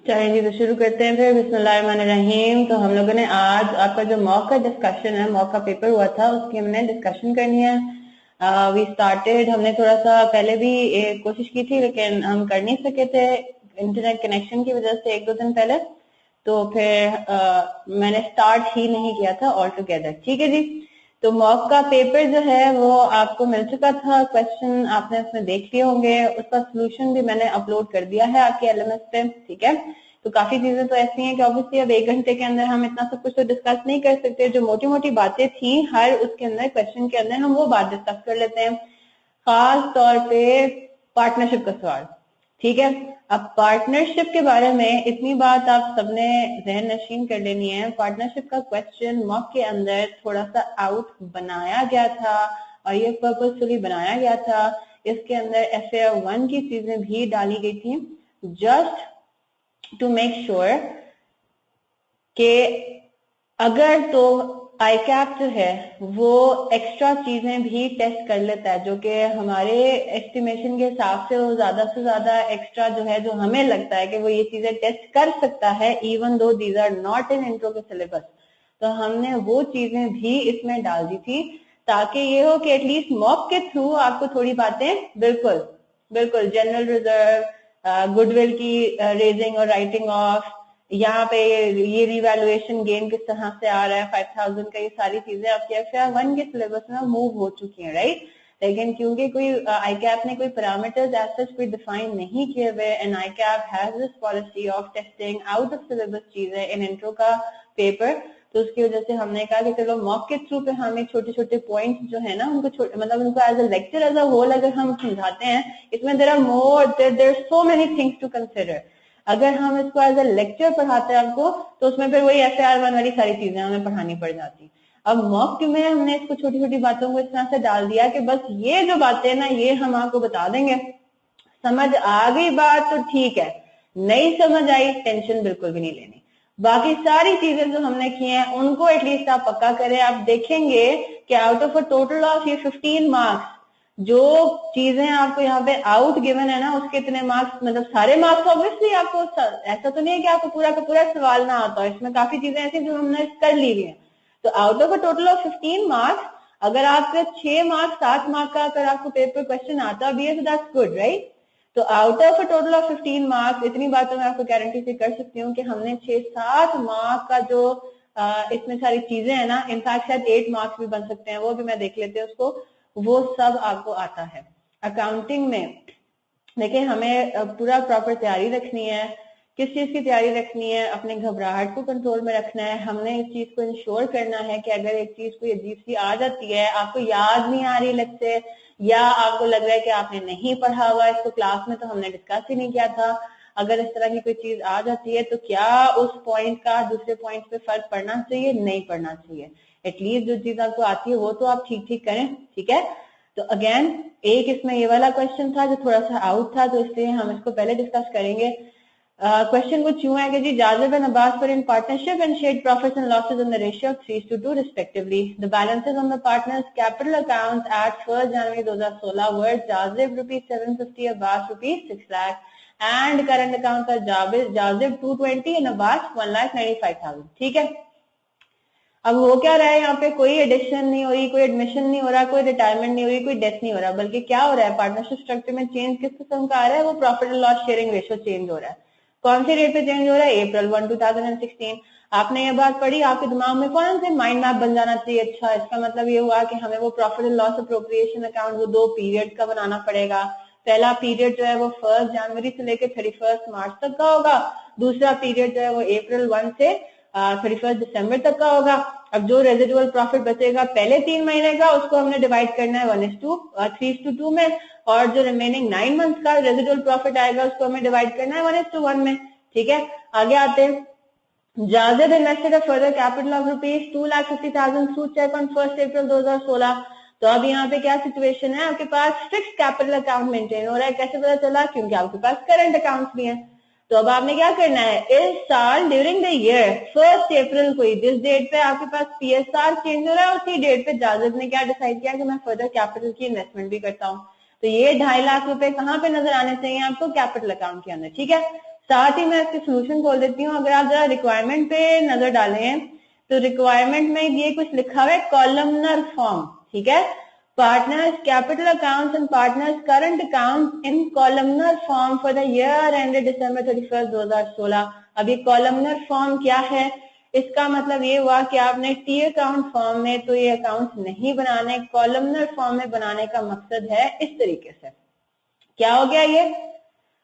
चलिए जी, तो शुरू करते हैं फिर। बिस्मिल्लाहिर्रहमानिर्रहीम। तो हम लोगों ने आज आपका जो मॉक का डिस्कशन है, मॉक का पेपर हुआ था, उसकी हमने डिस्कशन करनी है। वी स्टार्टेड, हमने थोड़ा सा पहले भी कोशिश की थी लेकिन हम कर नहीं सके थे इंटरनेट कनेक्शन की वजह से, एक दो दिन पहले। तो फिर मैंने स्टार्ट ही नहीं किया था ऑल टुगेदर। ठीक है जी। तो मॉक का पेपर जो है वो आपको मिल चुका था, क्वेश्चन आपने उसमें देख लिए होंगे, उसका सोल्यूशन भी मैंने अपलोड कर दिया है आपके एलएमएस पे। ठीक है। तो काफी चीजें तो ऐसी हैं कि ऑब्वियसली अब 1 घंटे के अंदर हम इतना सब कुछ तो डिस्कस नहीं कर सकते। जो मोटी मोटी बातें थी हर उसके अंदर क्वेश्चन के अंदर, हम वो बात डिस्कस कर लेते हैं। खास तौर पे पार्टनरशिप का सवाल। ठीक है। अब पार्टनरशिप के बारे में इतनी बात आप सबने जहन नशीन कर लेनी है। पार्टनरशिप का क्वेश्चन मॉक के अंदर थोड़ा सा आउट बनाया गया था और ये पर्पसफुली बनाया गया था। इसके अंदर FAR 1 की चीजें भी डाली गई थी, जस्ट टू मेक श्योर कि अगर तो आईकैप जो है वो एक्स्ट्रा चीजें भी टेस्ट कर लेता है, जो कि हमारे एस्टिमेशन के हिसाब से वो ज्यादा से ज्यादा एक्स्ट्रा जो है, जो हमें लगता है कि वो ये चीजें टेस्ट कर सकता है, even though these are not in intro के सिलेबस। तो हमने वो चीजें भी इसमें डाल दी थी ताकि ये हो कि एटलीस्ट मॉक के थ्रू आपको थोड़ी बातें, बिल्कुल बिल्कुल जनरल रिजर्व, गुडविल की रेजिंग और राइटिंग ऑफ, यहाँ पे ये रिवैल्यूएशन गेन किस तरह से आ रहा है 5000 का, ये सारी चीजें आपके FAR 1 के सिलेबस में मूव हो चुकी हैं, राइट। लेकिन क्योंकि कोई आईकैप ने कोई पैरामीटर्स एज सच कोई डिफाइन नहीं किए हुए, and ICAP has this policy of testing out of syllabus चीजें इन इंट्रो का पेपर, तो उसकी वजह से हमने कहा कि चलो मॉक के थ्रू पे हमें छोटे छोटे पॉइंट्स जो है ना उनको मतलब उनको as a lecture as a whole अगर हम समझाते हैं, इसमें there are more, there so many things to consider. अगर हम इसको एज अ लेक्चर पढ़ाते हैं आपको, तो उसमें फिर वही FAR 1 वाली सारी चीजें हमें पढ़ानी पड़ जाती। अब मॉक में हमने इसको छोटी छोटी बातों को इस तरह से डाल दिया कि बस ये जो बातें ना ये हम आपको बता देंगे, समझ आ गई बात तो ठीक है, नहीं समझ आई टेंशन बिल्कुल भी नहीं लेनी। बाकी सारी चीजें जो हमने की हैं उनको एटलीस्ट आप पक्का करें। आप देखेंगे कि out of a total of ये 15 मार्क्स, जो चीजें आपको यहाँ पे आउट गिवन है ना, उसके इतने मार्क्स, मतलब सारे मार्क्स ऑब्वियसली आपको, ऐसा तो नहीं है कि आपको पूरा का पूरा सवाल ना आता हो, इसमें काफी चीजें ऐसी जो हमने कर ली हुई है। तो out of a total of 15 marks, अगर आपके 6 मार्क्स 7 मार्क का अगर आपको पेपर क्वेश्चन आता भी है तो दैट्स गुड, राइट। तो out of a total of 15 marks, इतनी बातों में आपको गारंटी से कर सकती हूँ कि हमने 6-7 मार्क का जो इसमें सारी चीजें है ना, इनफैक्ट शायद 8 मार्क्स भी बन सकते हैं, वो भी मैं देख लेते हैं उसको, वो सब आपको आता है। अकाउंटिंग में देखिए हमें पूरा प्रॉपर तैयारी रखनी है। किस चीज की तैयारी रखनी है? अपने घबराहट को कंट्रोल में रखना है। हमने इस चीज को इंश्योर करना है कि अगर एक चीज कोई अजीब सी आ जाती है, आपको याद नहीं आ रही अलग से, या आपको लग रहा है कि आपने नहीं पढ़ा हुआ इसको, क्लास में तो हमने डिस्कस ही नहीं किया था, अगर इस तरह की कोई चीज आ जाती है तो क्या उस पॉइंट का दूसरे पॉइंट पे फर्क पड़ना चाहिए? नहीं पड़ना चाहिए। एटलीस्ट जो चीज आपको आती है वो तो आप ठीक ठीक करें। ठीक है। तो अगेन एक इसमें ये वाला क्वेश्चन था जो थोड़ा सा आउट था, तो इसलिए हम इसको पहले डिस्कस करेंगे। क्वेश्चन कुछ यूं है कि जी Jazib and Abbas were in partnership and shared profits and losses in the ratio of 3:2 respectively. The balances on the partners' capital accounts at 1st January 2016 were Jazib ₹750, Abbas ₹6 lakh, and current accounts are Jazib 220 and Abbas 1,95,000. ठीक है। अब हो क्या रहा है यहाँ पे? कोई एडिशन नहीं हो रही, कोई एडमिशन नहीं हो रहा, कोई रिटायरमेंट नहीं हो रही, कोई डेथ नहीं हो रहा, बल्कि क्या हो रहा है? पार्टनरशिप स्ट्रक्चर में चेंज किस किस्म का आ रहा है? वो profit and loss sharing ratio change हो रहा है। कौन सी डेट पे चेंज हो रहा है? April 1, 2016। आपने ये बात पढ़ी, आपके दिमाग में फौरन से माइंड मैप बन जाना चाहिए। अच्छा, इसका मतलब ये हुआ कि हमें वो profit and loss appropriation account वो 2 पीरियड का बनाना पड़ेगा। पहला पीरियड जो है वो 1 जनवरी से लेकर 31 मार्च तक का होगा। दूसरा पीरियड जो है वो April 1 से 31 दिसंबर तक का होगा। अब जो रेजिडुअल प्रॉफिट बचेगा पहले 3 महीने का, उसको हमने डिवाइड करना है 3:2 में, और जो रिमेनिंग 9 मंथ का रेजिडुअल प्रॉफिट आएगा उसको हमें डिवाइड करना है 1:1 में। ठीक है। आगे आते हैं। Jazid invested a further capital of ₹2,50,000 through check on 1st April 2016. तो अब यहाँ पे क्या सिचुएशन है? आपके पास फिक्स कैपिटल अकाउंट मेंटेन हो रहा है। कैसे पता चला? क्योंकि आपके पास करंट अकाउंट्स भी हैं। तो अब आपने क्या करना है? इस साल ड्यूरिंग द ईयर 1st अप्रैल को, जिस डेट पे आपके पास PSR चेंज हो रहा है, उसी डेट पे जाजिद ने क्या डिसाइड किया कि मैं फर्दर कैपिटल की इन्वेस्टमेंट भी करता हूँ। तो ये 2.5 लाख रुपए कहाँ पे नजर आने चाहिए आपको? कैपिटल अकाउंट के अंदर। ठीक है। साथ ही मैं इसके सोल्यूशन खोल देती हूँ। अगर आप जरा रिक्वायरमेंट पे नजर डालें तो रिक्वायरमेंट में ये कुछ लिखा हुआ है कॉलमनर फॉर्म, ठीक है। Partners capital accounts and partners current account in columnar form for the year ended December 31, 2016। अब ये कॉलमनर फॉर्म क्या है? इसका मतलब ये हुआ कि आपने टी अकाउंट फॉर्म में तो ये अकाउंट नहीं बनाने, कॉलमनर फॉर्म में बनाने का मकसद है इस तरीके से। क्या हो गया ये?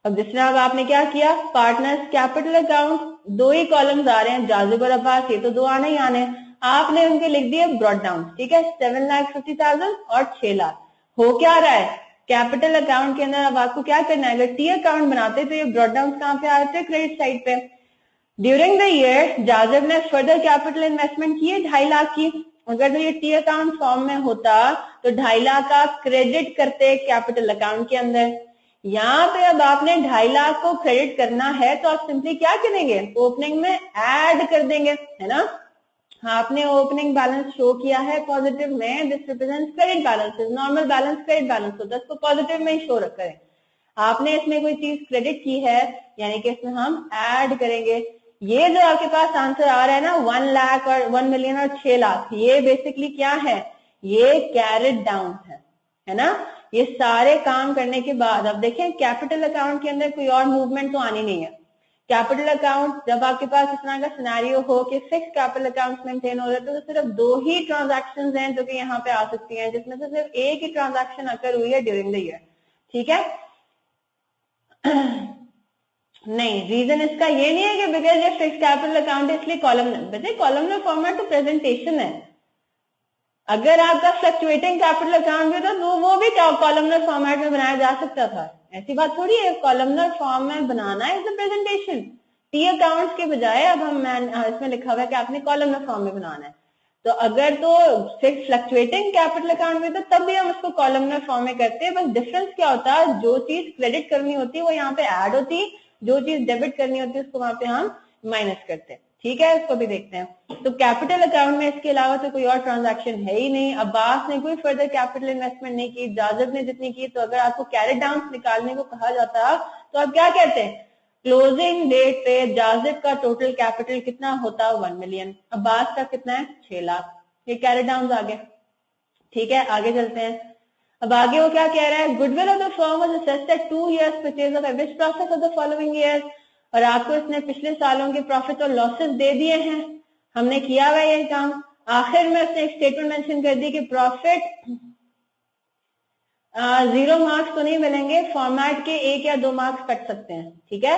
अब जिस तरह आपने क्या किया, पार्टनर्स कैपिटल अकाउंट, दो ही कॉलम्स आ रहे हैं, जाजिब और अब्बास, ये तो दो आने ही आने, आपने उनके लिख दिए ब्रॉड डाउन, ठीक है, 7,50,000 और 6 लाख। हो क्या रहा है कैपिटल अकाउंट के अंदर? अब आपको क्या करना है, अगर टी अकाउंट बनाते तो ये ब्रॉड डाउन कहां पे आ रहे थे? क्रेडिट साइड पे। ड्यूरिंग द ईयर जाजिब ने फर्दर कैपिटल इन्वेस्टमेंट किए 2.5 लाख की। अगर तो ये टी अकाउंट फॉर्म में होता तो 2.5 लाख का क्रेडिट करते कैपिटल अकाउंट के अंदर। यहाँ पे अब आपने 2.5 लाख को क्रेडिट करना है तो आप सिंपली क्या करेंगे, ओपनिंग में ऐड कर देंगे, है ना। आपने ओपनिंग बैलेंस शो किया है पॉजिटिव में, this represents credit balances, normal balance credit balance होता है, इसको पॉजिटिव में ही शो करें। आपने इसमें कोई चीज क्रेडिट की है यानी कि इसमें हम ऐड करेंगे। ये जो आपके पास आंसर आ रहा है ना 1 लाख और 1 मिलियन और 6 लाख, ये बेसिकली क्या है, ये कैरेट डाउन है ना। ये सारे काम करने के बाद अब देखें कैपिटल अकाउंट के अंदर कोई और मूवमेंट तो आनी नहीं है। कैपिटल अकाउंट जब आपके पास इस तरह का सिनेरियो हो कि फिक्स कैपिटल अकाउंट मेंटेन हो रहे तो सिर्फ 2 ही ट्रांजैक्शंस हैं जो कि यहाँ पे आ सकती हैं, जिसमें से सिर्फ एक ही ट्रांजैक्शन अकर हुई है ड्यूरिंग द ईयर, ठीक है। नहीं, रीजन इसका ये नहीं है कि बिकॉज ये फिक्स कैपिटल अकाउंट है इसलिए कॉलमनर फॉर्मेट तो प्रेजेंटेशन है। अगर आपका फ्लक्चुएटिंग कैपिटल अकाउंट भी था तो वो भी कॉलमनर फॉर्मेट में बनाया जा सकता था, ऐसी बात थोड़ी है। कॉलमनर फॉर्म में बनाना है is the presentation. T accounts के बजाय अब हम इसमें लिखा हुआ है कि आपने कॉलमनर फॉर्म में बनाना है। तो अगर तो फिक्स फ्लक्चुएटिंग कैपिटल अकाउंट में था तब भी हम उसको कॉलमनर फॉर्म में करते हैं। बस डिफरेंस क्या होता है, जो चीज क्रेडिट करनी होती है वो यहाँ पे ऐड होती है, जो चीज डेबिट करनी होती है उसको वहां पे हम माइनस करते हैं, ठीक है। इसको भी देखते हैं। तो कैपिटल अकाउंट में इसके अलावा तो कोई और ट्रांजैक्शन है ही नहीं। अब्बास ने कोई फर्दर कैपिटल इन्वेस्टमेंट नहीं की, जाजिब ने जितनी की। तो अगर आपको कैरेट डाउन निकालने को कहा जाता तो आप क्या कहते हैं, क्लोजिंग डेट पे जाजिब का टोटल कैपिटल कितना होता, 1 मिलियन, अब्बास का कितना है, 6 लाख। ये कैरेट डाउन आ गए, ठीक है। आगे चलते हैं। अब आगे वो क्या कह रहा है, goodwill of the firm was assessed at 2 years purchase of average profit of the following year. और आपको इसने पिछले सालों के प्रॉफिट और लॉसेस दे दिए हैं, हमने किया हुआ ये काम। आखिर में उसने एक स्टेटमेंट मेंशन कर दी कि प्रॉफिट 0 मार्क्स तो नहीं मिलेंगे, फॉर्मेट के 1 या 2 मार्क्स कट सकते हैं, ठीक है।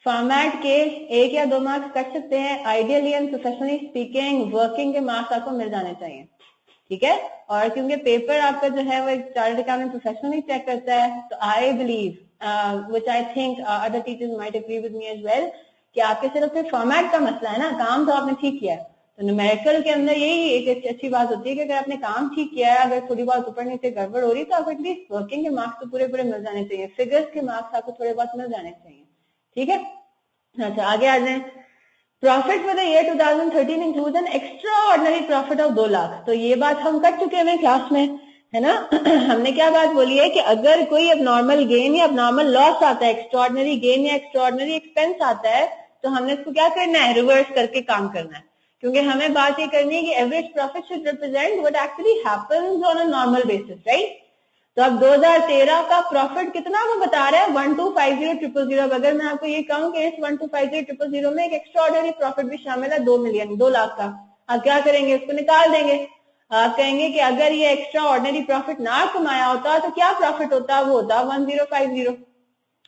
फॉर्मेट के 1 या 2 मार्क्स कट सकते हैं। Ideally and professionally speaking working के मार्क्स आपको मिल जाने चाहिए, ठीक है। और क्योंकि पेपर आपका जो है वो एक चार्टर्ड अकाउंटेंट प्रोफेशनली चेक करता है, तो I believe which I think other teachers might agree with me as well कि आपके सिर्फ फॉर्मेट का मसला है ना, काम तो आपने ठीक किया है। तो न्यूमेरिकल के अंदर यही एक अच्छी बात होती है कि अगर आपने काम ठीक किया है, अगर थोड़ी बहुत ऊपर नीचे गड़बड़ हो रही तो आपको एटलीस्ट वर्किंग के मार्क्स तो पूरे पूरे मिल जाने चाहिए, फिगर्स के मार्क्स आपको थोड़े बहुत मिल जाने चाहिए, ठीक है। अच्छा आगे आ जाए। Profit for the year 2013 includes an extra ordinary profit of 2 lakh. तो ये बात हम कर चुके हैं क्लास में, है ना। हमने क्या बात बोली है कि अगर कोई अबनॉर्मल गेन या अबनॉर्मल लॉस आता है, एक्स्ट्राऑर्डिनरी गेन या एक्स्ट्राऑर्डिनरी एक्सपेंस आता है, तो हमने इसको क्या करना है, रिवर्स करके काम करना है। क्योंकि हमें बात ये करनी है कि average profit should represent what actually happens on a normal basis, right. तो अब 2013 का प्रॉफिट कितना वो बता रहा है, 1250000। अगर मैं आपको ये कहूं कि इस 1250000 में एक एक्स्ट्राऑर्डिनरी प्रॉफिट भी शामिल है 2 मिलियन, 2 लाख का, आप क्या करेंगे, उसको निकाल देंगे। आप कहेंगे कि अगर ये एक्स्ट्रा ऑर्डिनरी प्रॉफिट ना कमाया होता तो क्या प्रॉफिट होता, वो होता 1050।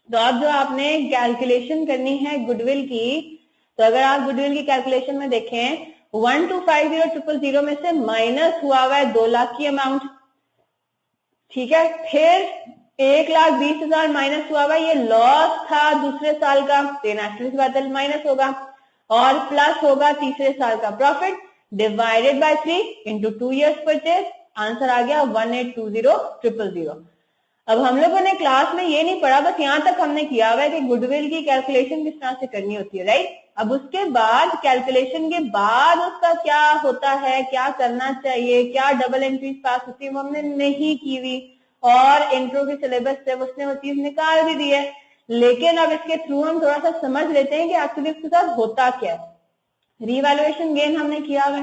तो अब जो आपने कैलकुलेशन करनी है गुडविल की, तो अगर आप गुडविल की कैलकुलेशन में देखें 1250000 में से माइनस हुआ है 2 लाख की अमाउंट, ठीक है। फिर 1,20,000 माइनस हुआ है, ये लॉस था दूसरे साल का, तो नेचुरल बात है माइनस होगा, और प्लस होगा तीसरे साल का profit divided by 3 into 2 years purchase, answer आ गया 1820000। अब हम लोगों ने क्लास में ये नहीं पढ़ा, बस यहां तक हमने किया हुआ है कि गुडविल की कैलकुलेशन किस तरह से करनी होती है, राइट। अब उसके बाद कैलकुलेशन के बाद उसका क्या होता है, क्या करना चाहिए, क्या डबल एंट्रीज पास होती है, वो हमने नहीं की हुई, और इंट्रो के सिलेबस से उसने वो चीज निकाल भी दी है। लेकिन अब इसके थ्रू हम थोड़ा सा समझ लेते हैं कि एक्चुअली इसके साथ होता क्या है। रिवैल्यूएशन गेन हमने किया हुआ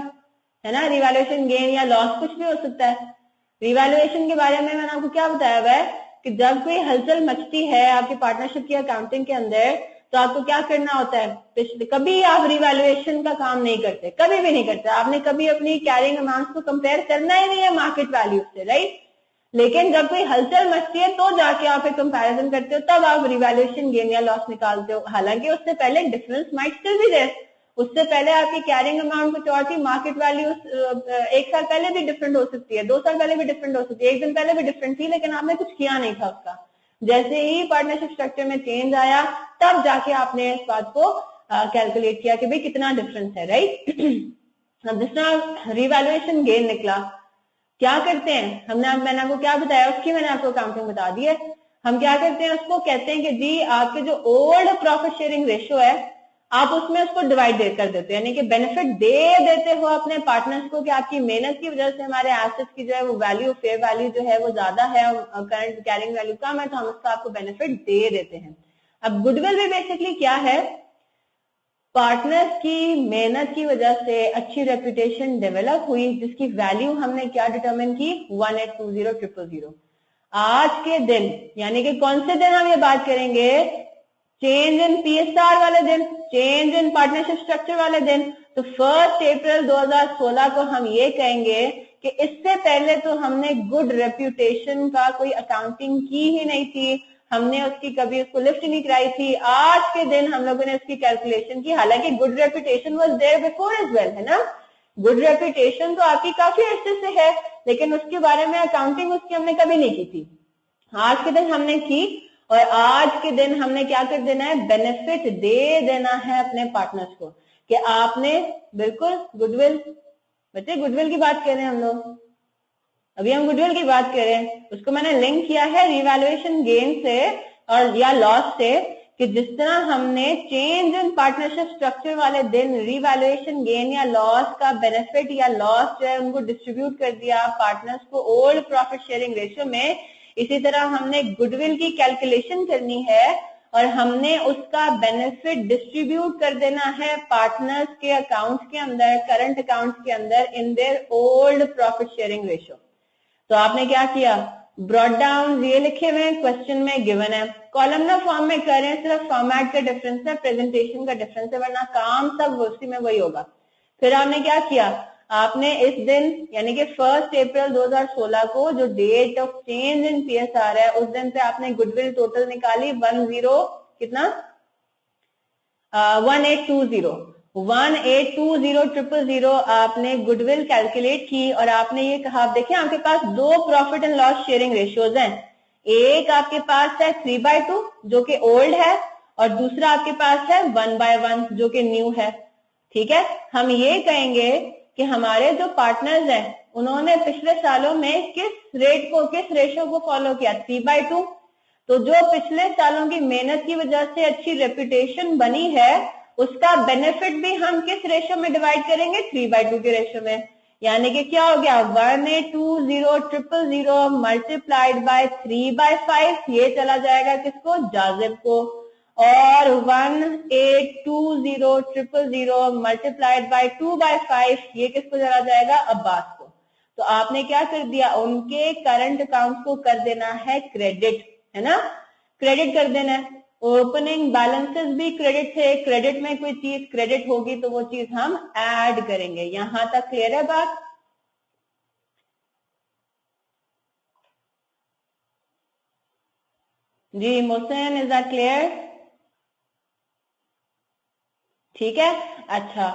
है ना, रिवैल्यूएशन गेन या लॉस कुछ भी हो सकता है। रिवैल्यूएशन के बारे में मैंने आपको क्या बताया हुआ है कि जब कोई हलचल मचती है आपकी पार्टनरशिप की अकाउंटिंग के अंदर, तो आपको क्या करना होता है, कभी आप रिवैल्यूएशन का काम नहीं करते, कभी भी नहीं करते। आपने कभी अपनी कैरिंग अमाउंट को कंपेयर करना ही नहीं है मार्केट वैल्यू से, राइट। लेकिन जब कोई हलचल मचती है तो जाके आप एक कंपैरिजन करते हो, तब आप रिवैल्यूएशन गेन या लॉस निकालते हो। हालांकि उससे पहले difference might still be there, उससे पहले आपकी कैरिंग अमाउंट कुछ और थी, मार्केट वैल्यू 1 साल पहले भी डिफरेंट हो सकती है, 2 साल पहले भी डिफरेंट हो सकती है, 1 दिन पहले भी डिफरेंट थी, लेकिन आपने कुछ किया नहीं था उसका। जैसे ही पार्टनरशिप स्ट्रक्चर में चेंज आया, तब जाके आपने इस बात को कैलकुलेट किया कि भाई कितना डिफरेंस है, राइट। अब जिस तरह रिवैल्यूएशन गेन निकला, क्या करते हैं हमने, मैंने आपको क्या बताया, उसकी मैंने आपको काउंटिंग बता दी है। हम क्या करते हैं, उसको कहते हैं कि जी आपके जो ओल्ड प्रॉफिट शेयरिंग रेशियो है, आप उसमें उसको डिवाइड कर देते हो, यानी कि बेनिफिट दे देते हो अपने पार्टनर्स को कि आपकी मेहनत की वजह से हमारे एसेट्स की जो है वो वैल्यू, फेयर वैल्यू जो है वो ज्यादा है, करंट कैरिंग वैल्यू कम है, तो हम उसका आपको बेनिफिट दे देते हैं। अब गुडविल भी बेसिकली क्या है, पार्टनर्स की मेहनत की वजह से अच्छी रेपुटेशन डेवलप हुई, जिसकी वैल्यू हमने क्या डिटरमिन की, 1820000। आज के दिन, यानी कि कौन से दिन हम ये बात करेंगे, चेंज इन पीएसआर वाले दिन, चेंज इन पार्टनरशिप स्ट्रक्चर वाले दिन। तो 1 अप्रैल 2016 को हम ये कहेंगे कि इससे पहले तो हमने गुड रेप्यूटेशन का कोई अकाउंटिंग की ही नहीं थी, हमने उसकी कभी उसको लिफ्ट नहीं कराई थी। आज के दिन हम लोगों ने उसकी कैलकुलेशन की, हालांकि good reputation was there before as well, है ना। गुड रेप्यूटेशन तो आपकी काफी अर्से से है, लेकिन उसके बारे में अकाउंटिंग उसकी हमने कभी नहीं की थी। आज के दिन हमने की, और आज के दिन हमने क्या कर देना है, बेनिफिट दे देना है अपने पार्टनर्स को कि आपने बिल्कुल गुडविल, बच्चे गुडविल की बात कर रहे हैं हम लोग, अभी हम गुडविल की बात कर रहे हैं, उसको मैंने लिंक किया है रिवैल्यूएशन गेन से और या लॉस से, कि जिस तरह हमने चेंज इन पार्टनरशिप स्ट्रक्चर वाले दिन रिवैल्यूएशन गेन या लॉस का बेनिफिट या लॉस जो है उनको डिस्ट्रीब्यूट कर दिया पार्टनर्स को ओल्ड प्रॉफिट शेयरिंग रेशियो में, इसी तरह हमने गुडविल की कैलकुलेशन करनी है और हमने उसका बेनिफिट डिस्ट्रीब्यूट कर देना है पार्टनर्स के अकाउंट्स के अंदर, करंट अकाउंट्स के अंदर, in their old profit sharing ratio. तो आपने क्या किया, ब्रॉट डाउन, ये लिखे हुए क्वेश्चन में गिवन है, कॉलमनर फॉर्म में कर रहे हैं, सिर्फ फॉर्मेट का डिफरेंस है, प्रेजेंटेशन का डिफरेंस है, वरना काम सब उसी में वही होगा। फिर आपने क्या किया, आपने इस दिन यानी कि 1 अप्रैल 2016 को जो date of change in PSR है, उस दिन पे आपने गुडविल टोटल निकाली 1820 आपने गुडविल कैलकुलेट की, और आपने ये कहा, आप देखिए आपके पास 2 profit and loss sharing ratios हैं, एक आपके पास है 3/2 जो कि ओल्ड है, और दूसरा आपके पास है 1/1 जो कि न्यू है। ठीक है, हम ये कहेंगे कि हमारे जो पार्टनर्स हैं उन्होंने पिछले सालों में किस रेट को, किस रेशियो को फॉलो किया, 3/2। तो जो पिछले सालों की मेहनत की वजह से अच्छी रेपुटेशन बनी है, उसका बेनिफिट भी हम किस रेशियो में डिवाइड करेंगे, 3/2 के रेशियो में। यानी कि क्या हो गया, 1820000 मल्टीप्लाइड बाय 3/5, ये चला जाएगा किसको, जाजिब को, और 1820000 मल्टीप्लाइड बाय 2/5, ये किसको चला जाएगा, अब्बास को। तो आपने क्या कर दिया, उनके करंट अकाउंट को कर देना है क्रेडिट, है ना, क्रेडिट कर देना है। ओपनिंग बैलेंसेस भी क्रेडिट थे, क्रेडिट में कोई चीज क्रेडिट होगी तो वो चीज हम ऐड करेंगे। यहां तक क्लियर है बात? जी मोहसिन, इज दैट क्लियर? ठीक है, अच्छा,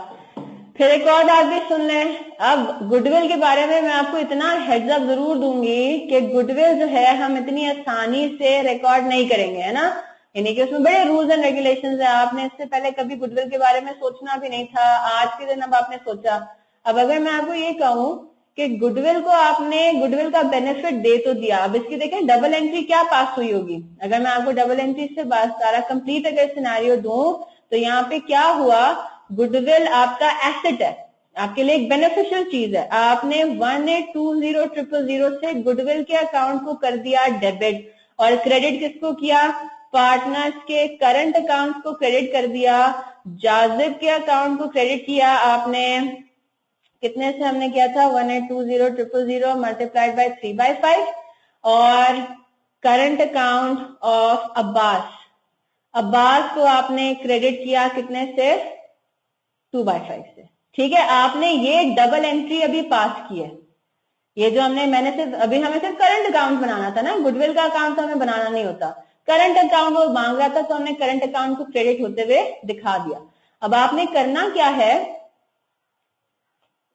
फिर एक और बात भी सुन लें। अब गुडविल के बारे में मैं आपको इतना हेड्स अप जरूर दूंगी कि गुडविल जो है हम इतनी आसानी से रिकॉर्ड नहीं करेंगे, है ना, यानी कि उसमें बड़े रूल्स एंड रेगुलेशंस है। आपने इससे पहले कभी गुडविल के बारे में सोचना भी नहीं था, आज के दिन अब आपने सोचा। अब अगर मैं आपको ये कहूं कि गुडविल को आपने गुडविल का बेनिफिट दे तो दिया, अब इसकी देखें डबल एंट्री क्या पास हुई होगी। अगर मैं आपको डबल एंट्री से सारा कंप्लीट अगर सिनेरियो दूं, तो यहाँ पे क्या हुआ, गुडविल आपका एसेट है, आपके लिए एक बेनिफिशियल चीज है। आपने 1820000 से गुडविल के अकाउंट को कर दिया डेबिट, और क्रेडिट किसको किया, पार्टनर्स के करंट अकाउंट को क्रेडिट कर दिया, जाजिब के अकाउंट को क्रेडिट किया आपने, कितने से हमने किया था 1820000 मल्टीप्लाइड बाय 3/5, और करंट अकाउंट ऑफ अब्बास को आपने क्रेडिट किया कितने से 2/5 से। ठीक है, आपने ये डबल एंट्री अभी पास की है। ये जो मैंने सिर्फ अभी हमें सिर्फ करंट अकाउंट बनाना था ना, गुडविल का अकाउंट तो हमें बनाना नहीं होता, करंट अकाउंट वो मांग रहा था तो हमने करंट अकाउंट को क्रेडिट होते हुए दिखा दिया। अब आपने करना क्या है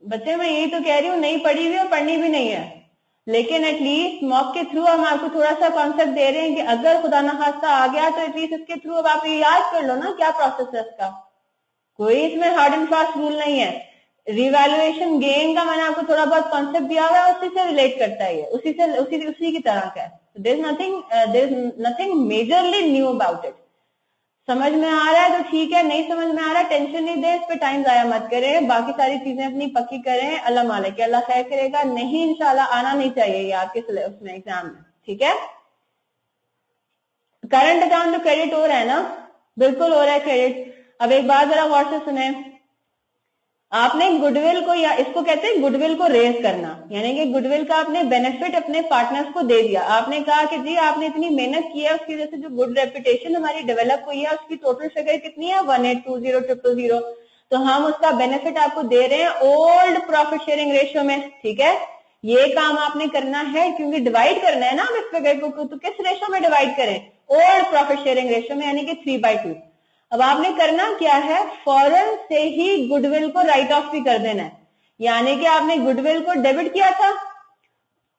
बच्चे, मैं यही तो कह रही हूँ, नहीं पढ़ी हुई और पढ़नी भी नहीं है, लेकिन एटलीस्ट मॉक के थ्रू हम आपको थोड़ा सा कॉन्सेप्ट दे रहे हैं कि अगर खुदा न खास्ता आ गया तो एटलीस्ट इसके थ्रू अब आप ये याद कर लो ना क्या प्रोसेस है इसका। कोई इसमें हार्ड एंड फास्ट रूल नहीं है। रिवैल्यूएशन गेन का मैंने आपको थोड़ा बहुत कॉन्सेप्ट दिया हुआ है, उसी से रिलेट करता है, उसी की तरह का है। There is nothing majorly new about it. समझ में आ रहा है तो ठीक है, नहीं समझ में आ रहा है टेंशन नहीं दे, इस पे टाइम जाया मत करें, बाकी सारी चीजें अपनी पक्की करें, अल्लाह मालिक अल्लाह खैर करेगा। नहीं इंशाल्लाह आना नहीं चाहिए ये आपके उसमें एग्जाम में, ठीक है। करंट अकाउंट तो क्रेडिट हो रहा है ना, बिल्कुल हो रहा है क्रेडिट। अब एक बात जरा गौर से सुने, आपने गुडविल को, या इसको कहते हैं गुडविल को रेज करना, यानी कि गुडविल का आपने बेनिफिट अपने पार्टनर्स को दे दिया। आपने कहा कि जी आपने इतनी मेहनत की है, उसकी वजह से जो गुड रेपुटेशन हमारी डेवलप हुई है उसकी टोटल फिगर कितनी है 1820000, तो हम उसका बेनिफिट आपको दे रहे हैं ओल्ड प्रॉफिट शेयरिंग रेशियो में। ठीक है, ये काम आपने करना है क्योंकि डिवाइड करना है ना हम इस फिगर को, तो किस रेशियो में डिवाइड करें, ओल्ड प्रॉफिट शेयरिंग रेशियो में, यानी कि 3/2। अब आपने करना क्या है, फौरन से ही गुडविल को राइट ऑफ भी कर देना है, यानी कि आपने गुडविल को डेबिट किया था,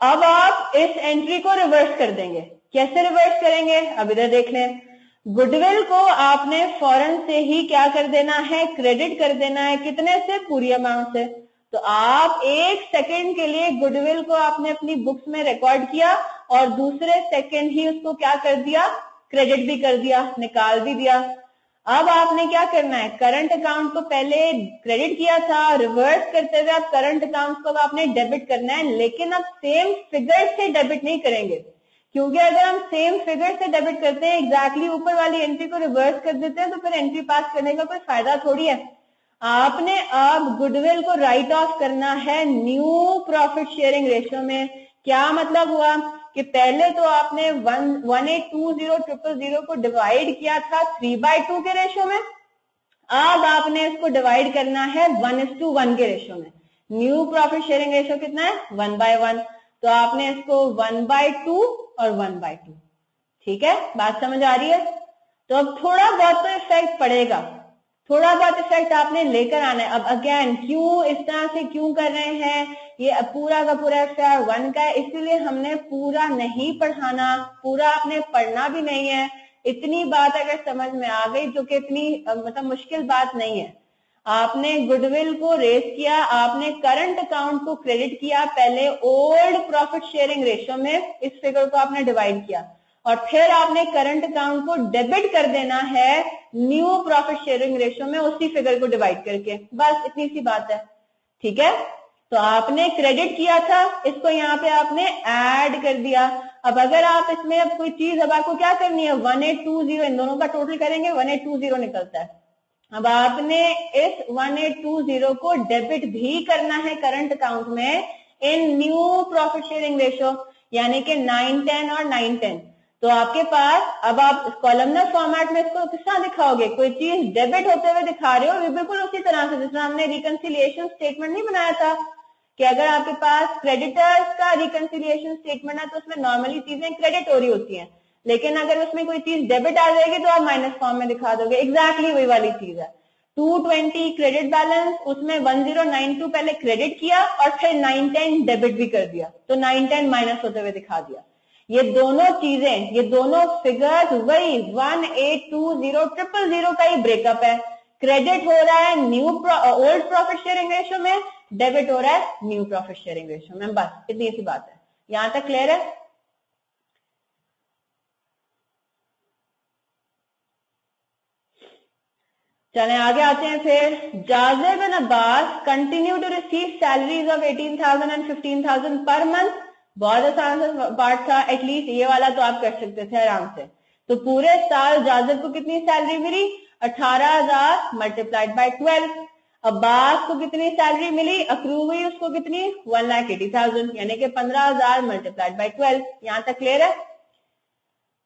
अब आप इस एंट्री को रिवर्स कर देंगे। कैसे रिवर्स करेंगे, अब इधर देख लें। गुडविल को आपने फौरन से ही क्या कर देना है, क्रेडिट कर देना है, कितने से, पूरी अमाउंट से। तो आप 1 सेकेंड के लिए गुडविल को आपने अपनी बुक्स में रिकॉर्ड किया और दूसरे सेकेंड ही उसको क्या कर दिया, क्रेडिट भी कर दिया, निकाल भी दिया। अब आपने क्या करना है, करंट अकाउंट को पहले क्रेडिट किया था, रिवर्स करते हुए आप करंट अकाउंट को आपने डेबिट करना है, लेकिन अब सेम फिगर से डेबिट नहीं करेंगे, क्योंकि अगर हम सेम फिगर से डेबिट करते हैं, एग्जैक्टली ऊपर वाली एंट्री को रिवर्स कर देते हैं, तो फिर एंट्री पास करने का कोई फायदा थोड़ी है। आपने अब गुडविल को राइट ऑफ करना है न्यू प्रॉफिट शेयरिंग रेशियो में। क्या मतलब हुआ कि पहले तो आपने 1820000 को डिवाइड किया था 3/2 के रेशियो में, अब आपने इसको डिवाइड करना है 1:1 के रेशियो में। न्यू प्रॉफिट शेयरिंग रेशियो कितना है 1/1, तो आपने इसको 1/2 और 1/2। ठीक है, बात समझ आ रही है। तो अब थोड़ा बहुत तो इफेक्ट पड़ेगा, थोड़ा बहुत इफेक्ट आपने लेकर आना है। अब अगेन क्यों इस तरह से क्यों कर रहे हैं, ये पूरा का पूरा FR 1 का है, इसीलिए हमने पूरा नहीं पढ़ाना, पूरा आपने पढ़ना भी नहीं है। इतनी बात अगर समझ में आ गई, जो कि इतनी मतलब मुश्किल बात नहीं है। आपने गुडविल को रेज किया, आपने करंट अकाउंट को क्रेडिट किया, पहले ओल्ड प्रॉफिट शेयरिंग रेशियो में इस फिगर को आपने डिवाइड किया, और फिर आपने करंट अकाउंट को डेबिट कर देना है न्यू प्रॉफिट शेयरिंग रेशियो में, उसी फिगर को डिवाइड करके। बस इतनी सी बात है। ठीक है, तो आपने क्रेडिट किया था, इसको यहाँ पे आपने ऐड कर दिया। अब अगर आप इसमें अब कोई चीज, अब आपको क्या करनी है 1820, इन दोनों का टोटल करेंगे 1820 निकलता है। अब आपने इस 1820 को डेबिट भी करना है करंट अकाउंट में इन न्यू प्रॉफिट शेयरिंग रेशियो, यानी कि 910 और 910। तो आपके पास, अब आप कॉलमनर फॉर्मेट में इसको किस तरह दिखाओगे, कोई चीज डेबिट होते हुए दिखा रहे हो, बिल्कुल उसी तरह से जिस तरह हमने रिकंसिलिएशन स्टेटमेंट नहीं बनाया था कि अगर आपके पास क्रेडिटर्स का रिकंसिलिएशन स्टेटमेंट है तो उसमें नॉर्मली चीजें क्रेडिट हो रही होती हैं, लेकिन अगर उसमें कोई चीज डेबिट आ जाएगी तो आप माइनस फॉर्म में दिखा दोगे। एग्जैक्टली वही वाली चीज है। 220 क्रेडिट बैलेंस, उसमें 1092 पहले क्रेडिट किया और फिर 910 डेबिट भी कर दिया, तो 910 माइनस होते हुए दिखा दिया। ये दोनों चीजें, ये दोनों फिगर्स वही 1820000 का ही ब्रेकअप है। क्रेडिट हो रहा है new old profit sharing ratio में, डेबिट हो रहा है न्यू प्रॉफिट शेयरिंग रेशियो में। बस इतनी सी बात है। यहां तक क्लियर है? चले आगे आते हैं फिर। Jazib and Abbas continue to receive salaries of 18,000 and 15,000 per month. बहुत आसान सा पार्ट था, एटलीस्ट ये वाला तो आप कर सकते थे आराम से। तो पूरे साल जाजिब को कितनी सैलरी मिली? 18,000 मल्टीप्लाइड बाय 12। अब्बास को कितनी सैलरी मिली? अक्रू हुई उसको कितनी? 1,80,000, यानी कि 15,000 मल्टीप्लाइड बाय 12। यहां तक क्लियर है?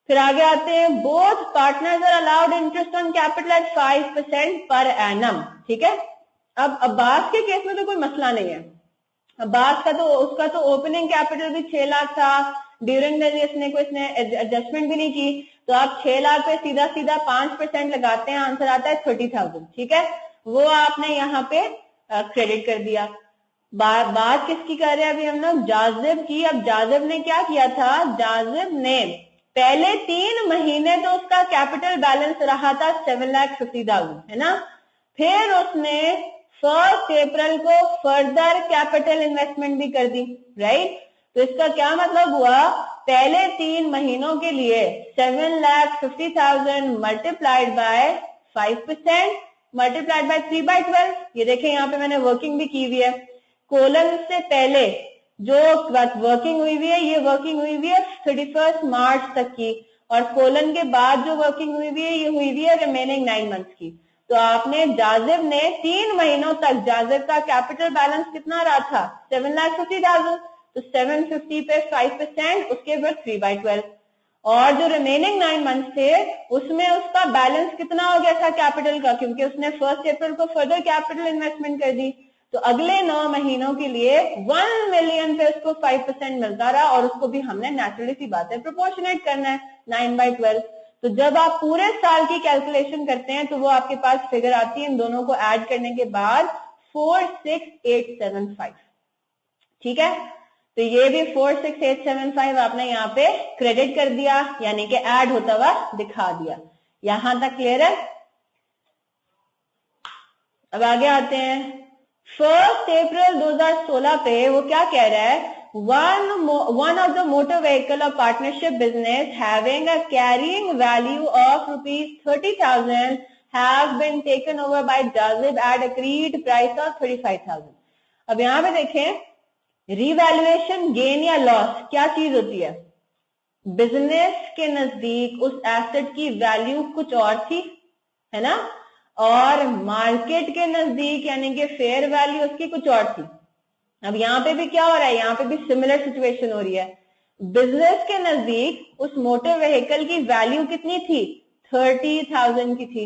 फिर आगे आते हैं, both partners are allowed interest on capital at 5% per annum. ठीक है, अब अब्बास के केस में तो कोई मसला नहीं है। अब्बास का तो उसका तो ओपनिंग कैपिटल भी 6 लाख था, ड्यूरिंग द इसने एडजस्टमेंट भी नहीं की, तो आप 6 लाख पे सीधा सीधा 5% लगाते हैं, आंसर आता है 30,000। ठीक है, वो आपने यहाँ पे क्रेडिट कर दिया। बात किसकी कर रहे हैं अभी हम लोग? जाजिब की। अब जाजिब ने क्या किया था? जाजिब ने पहले 3 महीने तो उसका कैपिटल बैलेंस रहा था 7,50,000, है ना। फिर उसने 1 अप्रैल को फर्दर कैपिटल इन्वेस्टमेंट भी कर दी, राइट। तो इसका क्या मतलब हुआ? पहले 3 महीनों के लिए 7,50,000 मल्टीप्लाइड बाय 5% मल्टीप्लाइड बाय 3/12। ये देखें यहाँ पे मैंने वर्किंग भी की हुई है। कोलन से पहले जो वर्किंग हुई हुई है, ये वर्किंग हुई हुई है 31 मार्च तक की, और कोलन के बाद जो वर्किंग हुई हुई है, ये हुई हुई है रिमेनिंग 9 मंथ्स की। तो आपने जाजिब ने 3 महीनों तक जाजिब का कैपिटल बैलेंस कितना रहा था? 7,50,000। तो 750 पे 5%, उसके बाद 3/12, और जो रिमेनिंग 9 मंथ थे उसमें उसका बैलेंस कितना हो गया था कैपिटल का, क्योंकि उसने 1 अप्रैल को फर्दर कैपिटल इन्वेस्टमेंट कर दी। तो अगले 9 महीनों के लिए 1 मिलियन पे उसको 5% मिलता रहा, और उसको भी हमने नेचुरली सी बात है प्रोपोर्शनेट करना है 9/12। तो जब आप पूरे साल की कैलकुलेशन करते हैं तो वो आपके पास फिगर आती है इन दोनों को ऐड करने के बाद 46875। ठीक है, तो ये भी 46875 आपने यहाँ पे क्रेडिट कर दिया, यानी कि ऐड होता हुआ दिखा दिया। यहां तक क्लियर है? अब आगे आते हैं, 1 अप्रैल 2016 पे वो क्या कह रहा है? one of the motor vehicle of partnership business having a carrying value of ₹30,000 have been taken over by Jazib at agreed price of 35,000। अब यहां पे देखें, रिवैल्यूएशन गेन या लॉस क्या चीज होती है? बिजनेस के नजदीक उस एसेट की वैल्यू कुछ और थी, है ना, और मार्केट के नजदीक यानी कि फेयर वैल्यू उसकी कुछ और थी। अब यहाँ पे भी क्या हो रहा है? यहाँ पे भी सिमिलर सिचुएशन हो रही है। बिजनेस के नजदीक उस मोटर व्हीकल की वैल्यू कितनी थी? 30,000 की थी,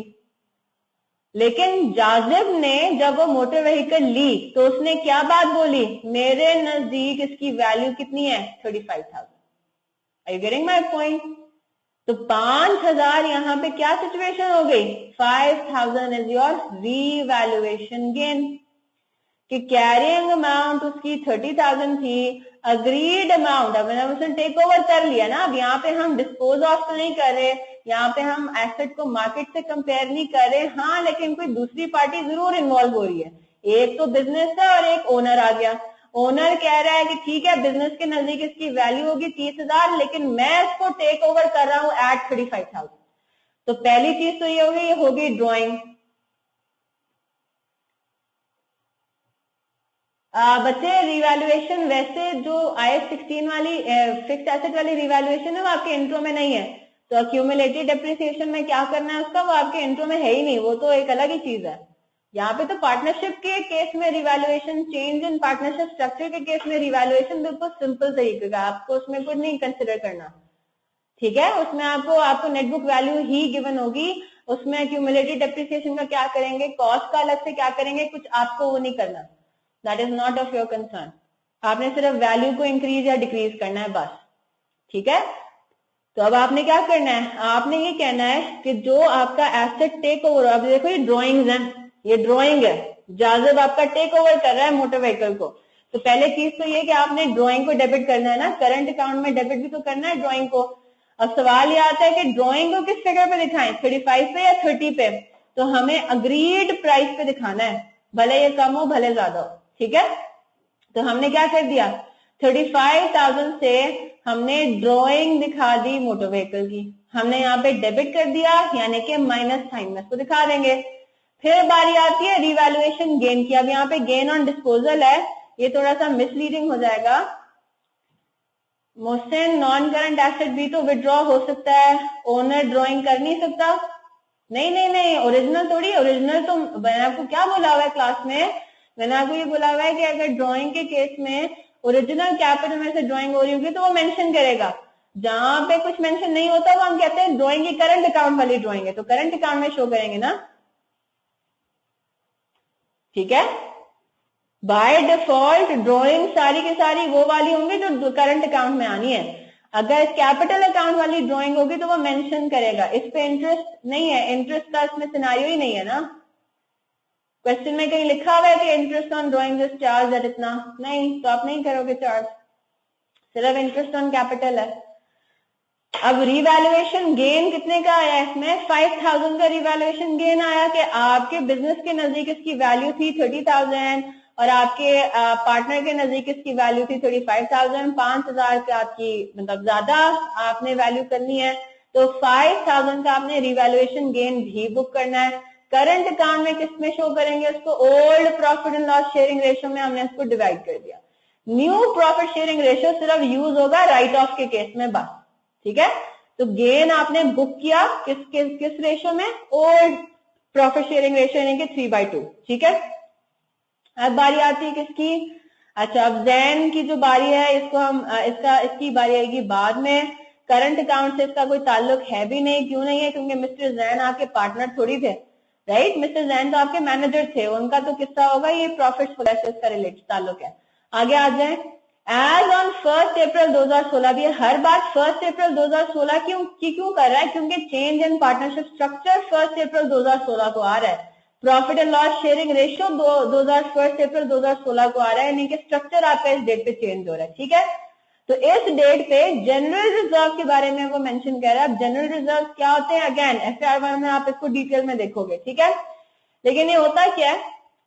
लेकिन जाजिब ने जब वो मोटर व्हीकल ली तो उसने क्या बात बोली? मेरे नजदीक इसकी वैल्यू कितनी है? 35,000। Are you getting my point? तो 5,000 यहाँ पे क्या सिचुएशन हो गई? 5,000 इज योर रीवैल्यूएशन गेन, कि कैरिंग अमाउंट उसकी 30,000 थी, अग्रीड अमाउंट अब मैंने उसने टेक ओवर कर लिया ना। अब यहाँ पे हम डिस्पोज ऑफ तो नहीं कर रहे, यहाँ पे हम एसेट को मार्केट से कंपेयर नहीं कर रहे, हाँ, लेकिन कोई दूसरी पार्टी जरूर इन्वॉल्व हो रही है। एक तो बिजनेस है और एक ओनर आ गया। ओनर कह रहा है कि ठीक है, बिजनेस के नजदीक इसकी वैल्यू होगी 30,000, लेकिन मैं इसको टेक ओवर कर रहा हूं एट 35,000। तो पहली चीज तो ये होगी ड्रॉइंग। बच्चे, रिवैल्यूएशन वैसे जो IAS 16 वाली फिक्स्ड एसेट वाली रिवैल्यूएशन है वो आपके इंट्रो में नहीं है। तो अक्यूमुलेटेड डेप्रिसिएशन में क्या करना है उसका, वो आपके इंट्रो में है ही नहीं, वो तो एक अलग ही चीज है। यहाँ पे तो पार्टनरशिप के केस में revaluation, change in partnership structure के केस में रिवैल्यूएशन बिल्कुल सिंपल तरीके का, आपको उसमें कुछ नहीं कंसिडर करना। ठीक है, उसमें आपको नेटबुक वैल्यू ही गिवन होगी। उसमें अक्यूमुलेटेड डेप्रिसिएशन का क्या करेंगे, कॉस्ट का अलग से क्या करेंगे, कुछ आपको वो नहीं करना। That is not of your concern. आपने सिर्फ वैल्यू को इंक्रीज या डिक्रीज करना है बस। ठीक है, तो अब आपने क्या करना है? आपने ये कहना है कि जो आपका एसेट टेक ओवर, अब देखो ये ड्रॉइंग्स हैं, ये ड्रॉइंग है, जाजिब आपका टेक ओवर कर रहा है मोटर व्हीकल को। तो पहले चीज तो ये कि आपने ड्रॉइंग को डेबिट करना है ना, करंट अकाउंट में डेबिट भी तो करना है ड्रॉइंग को। अब सवाल ये आता है कि ड्रॉइंग को किस फिगर पे दिखाएं, 35 पे या 30 पे? तो हमें अग्रीड प्राइस पे दिखाना है, भले ये कम हो भले ज्यादा हो। ठीक है, तो हमने क्या कर दिया, 35,000 से हमने ड्रॉइंग दिखा दी मोटर व्हीकल की, हमने यहाँ पे डेबिट कर दिया, यानी कि माइनस साइन में इसको दिखा देंगे। फिर बारी आती है रिवैल्यूएशन गेन की। अब यहाँ पे गेन ऑन डिस्पोजल है, ये थोड़ा सा मिसलीडिंग हो जाएगा। मोहसिन नॉन करंट एसेट भी तो विड्रॉ हो सकता है, ओनर ड्रॉइंग कर नहीं सकता? नहीं नहीं नहीं, ओरिजिनल थोड़ी, ओरिजिनल तो मैंने आपको क्या बोला हुआ है क्लास में, मैंने आपको ये बोला हुआ है कि अगर ड्राइंग के केस में ओरिजिनल कैपिटल में से ड्राइंग हो रही होगी तो वो मेंशन करेगा। जहां पे कुछ मेंशन नहीं होता वो हम कहते हैं ड्राइंग की करंट अकाउंट वाली ड्राइंग है, तो करंट अकाउंट में शो करेंगे ना, ठीक है। बाय डिफॉल्ट ड्राइंग सारी की सारी वो वाली होंगी जो करंट अकाउंट में आनी है। अगर कैपिटल अकाउंट वाली ड्राइंग होगी तो वो मेंशन करेगा। इस पे इंटरेस्ट नहीं है, इंटरेस्ट का इसमें सिनारियो ही नहीं है ना। क्वेश्चन में कहीं लिखा हुआ है कि interest on drawing is charge at इतना, नहीं, तो आप नहीं करोगे चार्ज, सिर्फ इंटरेस्ट ऑन कैपिटल है। अब रिवैल्यूएशन गेन कितने का आया इसमें? 5000 का रिवैल्यूएशन गेन आया कि आपके बिजनेस के नजदीक इसकी वैल्यू थी 30,000 और आपके पार्टनर के नजदीक इसकी वैल्यू थी 35,000, 5,000 का आपकी मतलब ज्यादा आपने वैल्यू करनी है, तो 5,000 का आपने रिवैल्यूएशन गेन भी बुक करना है। करंट अकाउंट में किस में शो करेंगे उसको? Old profit and loss sharing ratio में हमने इसको डिवाइड कर दिया। न्यू प्रॉफिट शेयरिंग रेशियो सिर्फ यूज होगा राइट ऑफ के केस में बस, ठीक है। तो गेन आपने बुक किया किस रेशियो में? ओल्ड प्रॉफिट शेयरिंग रेशियो यानी कि 3/2, ठीक है। अब बारी आती है किसकी? अच्छा, अब जैन की जो बारी है इसको हम इसकी बारी आएगी बाद में। करंट अकाउंट से इसका कोई ताल्लुक है भी नहीं, क्यों नहीं है? क्योंकि मिस्टर जैन आपके पार्टनर थोड़ी थे, राइट। मिस्टर जैन तो आपके मैनेजर थे, उनका तो किस्सा होगा, ये प्रॉफिट वगैरह से इसका रिलेटेड ताल्लुक है। आगे आ जाए। एज ऑन 1 अप्रैल 2016, भी हर बात 1 अप्रैल 2016 क्यों कर रहा है? क्योंकि change in partnership structure 1 April 2016 को आ रहा है। Profit and loss sharing ratio 1 April 2016 को आ रहा है, यानी कि स्ट्रक्चर आपका इस डेट पे चेंज हो रहा है, ठीक है। तो इस डेट पे जनरल रिजर्व के बारे में वो मेंशन कर रहा है। अब जनरल रिजर्व क्या होते हैं? अगेन FR1 में आप इसको डिटेल में देखोगे, ठीक है। लेकिन ये होता क्या है?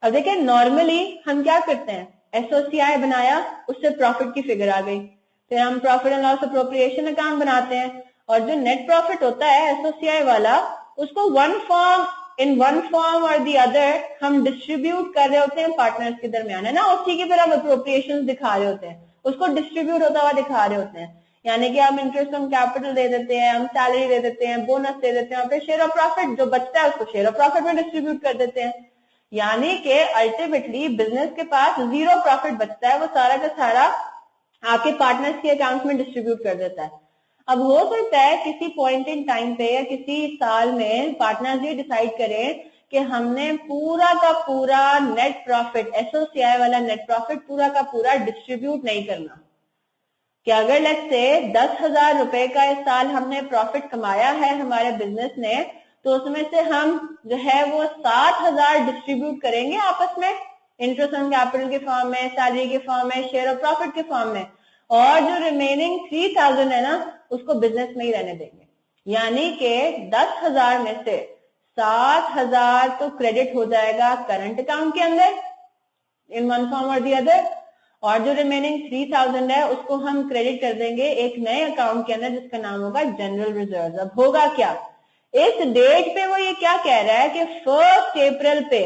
अब देखिए, नॉर्मली हम क्या करते हैं, एसओसीआई बनाया, उससे प्रॉफिट की फिगर आ गई, फिर हम profit and loss appropriation account बनाते हैं, और जो नेट प्रॉफिट होता है एसओसीआई वाला, उसको इन वन फॉर्म और दी अदर हम डिस्ट्रीब्यूट कर रहे होते हैं पार्टनर्स के दरमियान, है ना। उसी की फिर हम अप्रोप्रिएशन दिखा रहे होते हैं, उसको डिस्ट्रीब्यूट होता हुआ दिखा रहे होते हैं। यानी कि हम इंटरेस्ट ऑन कैपिटल दे देते हैं, हम सैलरी दे देते हैं, बोनस दे देते हैं, और फिर शेयर ऑफ प्रॉफिट जो बचता है उसको शेयर ऑफ प्रॉफिट में डिस्ट्रीब्यूट कर देते हैं। यानी कि अल्टीमेटली बिजनेस के पास जीरो प्रॉफिट बचता है, वो सारा का सारा आपके पार्टनर्स के अकाउंट में डिस्ट्रीब्यूट कर देता है। अब हो सकता है किसी पॉइंट इन टाइम पे या किसी साल में पार्टनर्स ये डिसाइड करें कि हमने पूरा का पूरा नेट प्रॉफिट, एसओसीआई वाला नेट प्रॉफिट पूरा का पूरा डिस्ट्रीब्यूट नहीं करना, कि अगर लेट्स से 10,000 रुपए का इस साल हमने प्रॉफिट कमाया है हमारे बिजनेस ने, तो उसमें से हम जो है वो 7,000 डिस्ट्रीब्यूट करेंगे आपस में, इंटरेस्ट ऑन कैपिटल के फॉर्म में, सैलरी के फॉर्म में, शेयर ऑफ प्रॉफिट के फॉर्म में, और जो रिमेनिंग 3,000 है ना उसको बिजनेस में ही रहने देंगे। यानी कि 10,000 में से 7,000 तो क्रेडिट हो जाएगा करंट अकाउंट के अंदर इन वन फॉर्म और दी अदर, और जो रिमेनिंग 3,000 है उसको हम क्रेडिट कर देंगे एक नए अकाउंट के अंदर जिसका नाम होगा जनरल रिजर्व। अब होगा क्या? इस डेट पे वो ये क्या कह रहा है कि 1 अप्रैल पे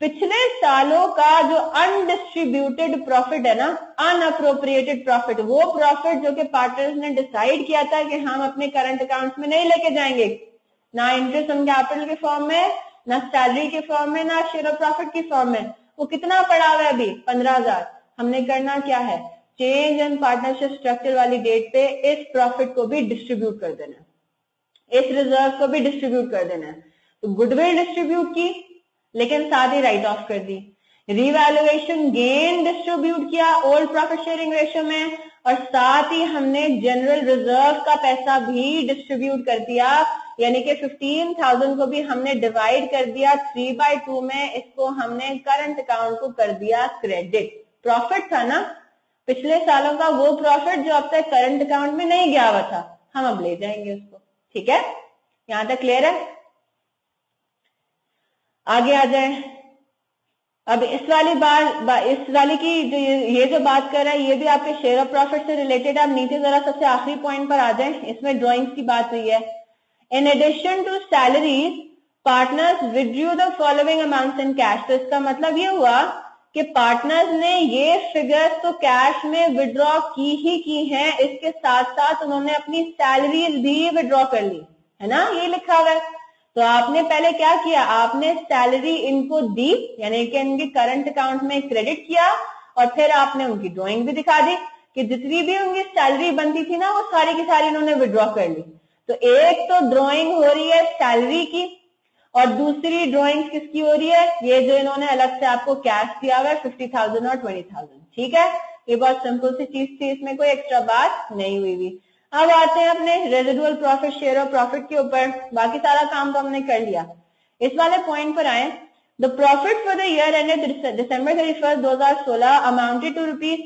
पिछले सालों का जो अनडिस्ट्रीब्यूटेड प्रॉफिट है ना, अनअप्रोप्रिएटेड प्रॉफिट, वो प्रॉफिट जो कि पार्टनर्स ने डिसाइड किया था कि हम अपने करंट अकाउंट्स में नहीं लेके जाएंगे, ना इंटरेस्ट ऑन कैपिटल के फॉर्म में, ना सैलरी के फॉर्म में, ना शेयर ऑफ प्रॉफिट के फॉर्म में, वो कितना पड़ा हुआ है अभी? 15,000। हमने करना क्या है? चेंज इन पार्टनरशिप स्ट्रक्चर वाली डेट पे इस प्रॉफिट को भी डिस्ट्रीब्यूट कर देना, इस रिजर्व को भी डिस्ट्रीब्यूट कर देना है। तो गुडविल डिस्ट्रीब्यूट की, लेकिन साथ ही राइट ऑफ कर दी। रिवैल्यूएशन गेन डिस्ट्रीब्यूट किया ओल्ड प्रॉफिट शेयरिंग रेशियो में, और साथ ही हमने जनरल रिजर्व का पैसा भी डिस्ट्रीब्यूट कर दिया, यानी कि 15,000 को भी हमने डिवाइड कर दिया 3/2 में, इसको हमने करंट अकाउंट को कर दिया क्रेडिट। प्रॉफिट था ना पिछले सालों का, वो प्रॉफिट जो अब तक करंट अकाउंट में नहीं गया हुआ था, हम अब ले जाएंगे उसको, ठीक है। यहां तक क्लियर है? आगे आ जाए। अब इस वाली की जो ये जो बात कर रहा है ये भी आपके शेयर ऑफ प्रॉफिट से रिलेटेड है। आप नीचे जरा सबसे आखिरी पॉइंट पर आ जाए, इसमें ड्रॉइंग्स की बात हुई है। In addition to salaries partners withdrew the following amounts in cash. तो इसका मतलब ये हुआ कि पार्टनर्स ने ये फिगर्स तो कैश में विड्रॉ की ही की हैं, इसके साथ साथ उन्होंने अपनी सैलरीज भी विड्रॉ कर ली, है ना, ये लिखा हुआ है। तो आपने पहले क्या किया, आपने सैलरी इनको दी, यानी कि इनके करंट अकाउंट में क्रेडिट किया, और फिर आपने उनकी ड्रॉइंग भी दिखा दी कि जितनी भी उनकी सैलरी बनती थी ना, वो सारी की सारी इन्होंने विड्रॉ कर ली। तो एक तो ड्रॉइंग हो रही है सैलरी की, और दूसरी ड्रॉइंग किसकी हो रही है, ये जो इन्होंने अलग से आपको कैश दिया हुआ है 50,000 और 20,000, ठीक है। ये बहुत सिंपल सी चीज थी, इसमें कोई एक्स्ट्रा बात नहीं हुई हुई। अब आते हैं अपने residual profit, share of profit के ऊपर। बाकी सारा काम तो हमने कर लिया, इस वाले पॉइंट पर आए। The profit for the year ended December 31, 2016 amounted to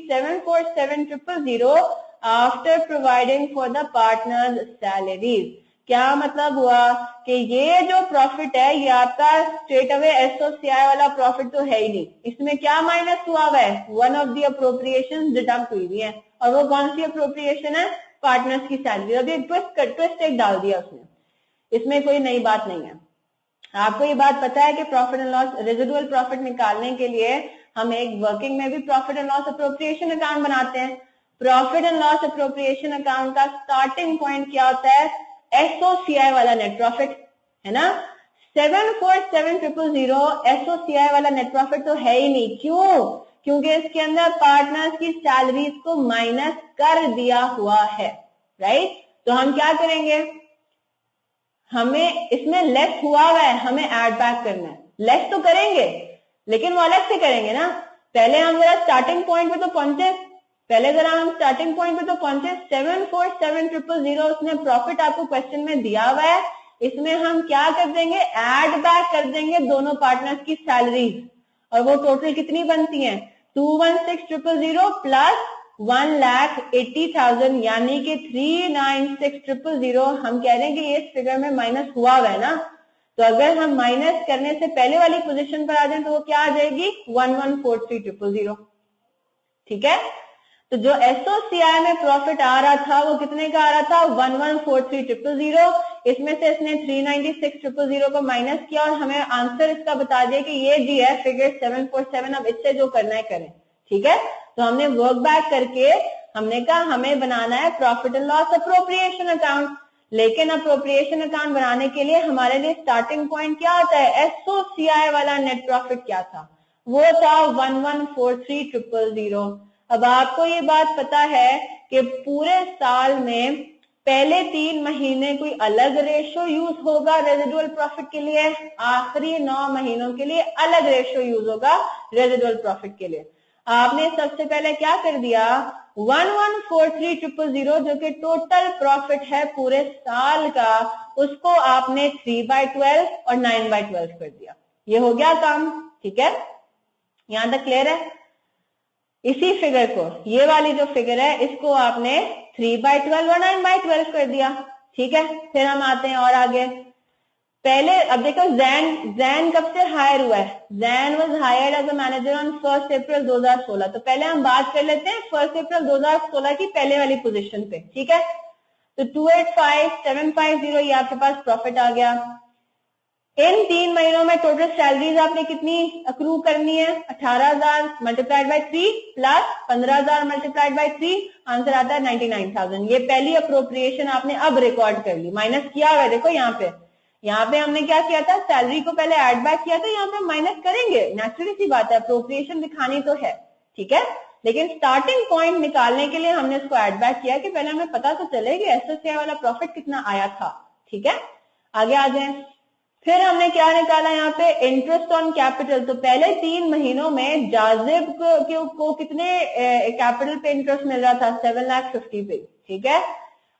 ₹747,000 after providing for the partners salaries. क्या मतलब हुआ कि ये जो प्रॉफिट है ये आपका स्ट्रेट अवे एसओसीआई वाला प्रॉफिट तो है ही नहीं, इसमें क्या माइनस हुआ हुआ है, one of the appropriation deduct हुई है, और वो कौन सी अप्रोप्रिएशन है, पार्टनर्स की सैलरी। अभी ट्विस्ट एक डाल दिया उसने, इसमें कोई नई बात नहीं है। आपको ये बात पता है कि profit and loss, residual profit निकालने के लिए हम एक वर्किंग में भी profit and loss appropriation account बनाते हैं। Profit and loss appropriation account का स्टार्टिंग पॉइंट क्या होता है, एसओसीआई वाला नेट प्रॉफिट, है ना। 747,000 एसओसीआई वाला नेट प्रॉफिट तो है ही नहीं, क्यों, क्योंकि इसके अंदर पार्टनर्स की सैलरीज को माइनस कर दिया हुआ है, राइट। तो हम क्या करेंगे, हमें इसमें लेस हुआ है, हमें ऐड बैक करना है। लेस तो करेंगे लेकिन वो अलग से करेंगे ना, पहले हम जरा स्टार्टिंग पॉइंट पे तो पहुंचे, पहले जरा हम स्टार्टिंग पॉइंट पे तो पहुंचे। 747,000 उसने प्रॉफिट आपको क्वेश्चन में दिया हुआ है, इसमें हम क्या कर देंगे, ऐड बैक कर देंगे दोनों पार्टनर्स की सैलरीज, और वो टोटल कितनी बनती है, 216,000 प्लस 1,80,000, यानी कि 396,000। हम कह रहे हैं कि ये इस फिगर में माइनस हुआ है ना, तो अगर हम माइनस करने से पहले वाली पोजीशन पर आ जाए तो वो क्या आ जाएगी, 1143,000, ठीक है। तो जो एसओसीआई में प्रॉफिट आ रहा था वो कितने का आ रहा था, 1143,000। इसमें से इसने 396,000 को माइनस किया और हमें आंसर इसका बता दिया कि ये जी है फिगर 747। अब इससे जो करना है करें, ठीक है। तो हमने वर्क बैक करके हमने कहा हमें बनाना है profit and loss appropriation account, लेकिन अप्रोप्रिएशन अकाउंट बनाने के लिए हमारे लिए स्टार्टिंग पॉइंट क्या होता है, एसओसीआई वाला नेट प्रॉफिट क्या था, वो था 1143,000। अब आपको ये बात पता है कि पूरे साल में पहले 3 महीने कोई अलग रेशो यूज होगा रेजिडुअल प्रॉफिट के लिए, आखिरी 9 महीनों के लिए अलग रेशो यूज होगा रेजिडुअल प्रॉफिट के लिए। आपने सबसे पहले क्या कर दिया, 1143,000 जो कि टोटल प्रॉफिट है पूरे साल का, उसको आपने 3/12 और 9/12 कर दिया, ये हो गया काम, ठीक है। यहां तक क्लियर है। इसी फिगर को, ये वाली जो फिगर है, इसको आपने 3/12 और 9/12 कर दिया, ठीक है। फिर हम आते हैं और आगे, पहले अब देखो जैन कब से हायर हुआ है, Jain was hired as a manager on 1 April 2016। तो पहले हम बात कर लेते हैं 1 अप्रैल 2016 की पहले वाली पोजीशन पे, ठीक है। तो 285,750 ये आपके पास प्रॉफिट आ गया। इन 3 महीनों में टोटल सैलरीज आपने कितनी अक्रू करनी है, 18,000 multiplied bye 3 plus 15,000 multiplied by 3, answer आता है 99,000। ये पहली अप्रोप्रिएशन आपने अब रिकॉर्ड कर ली, माइनस किया हुआ है, देखो यहाँ पे हमने क्या किया था, सैलरी को पहले ऐड बैक किया था, यहाँ पे माइनस करेंगे, नेचुरली सी बात है, अप्रोप्रिएशन दिखानी तो है, ठीक है। लेकिन स्टार्टिंग पॉइंट निकालने के लिए हमने इसको ऐड बैक किया कि पहले हमें पता तो चले कि एसओसीआई वाला प्रॉफिट कितना आया था, ठीक है। आगे आ जाए, फिर हमने क्या निकाला यहाँ पे, इंटरेस्ट ऑन कैपिटल। तो पहले 3 महीनों में जाजिब को कितने कैपिटल पे इंटरेस्ट मिल रहा था, 7,50,000 पे, ठीक है।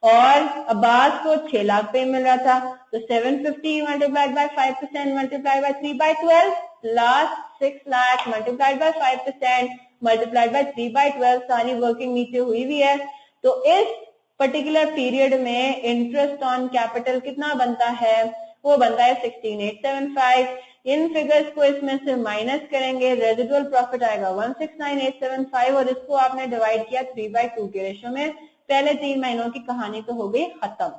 और अब्बास को 6 लाख पे मिल रहा था। तो 750 multiplied by 5% multiplied by 3/12 plus 6 lakh multiplied by 5% multiplied by 3/12, सारी वर्किंग नीचे हुई भी है। तो इस पर्टिकुलर पीरियड में इंटरेस्ट ऑन कैपिटल कितना बनता है, वो बनता है 16,875। इन फिगर्स को इसमें से माइनस करेंगे, रेजिडुअल प्रॉफिट आएगा 169,875 और इसको आपने डिवाइड किया 3/2 के रेशो में। पहले 3 महीनों की कहानी तो हो गई खत्म।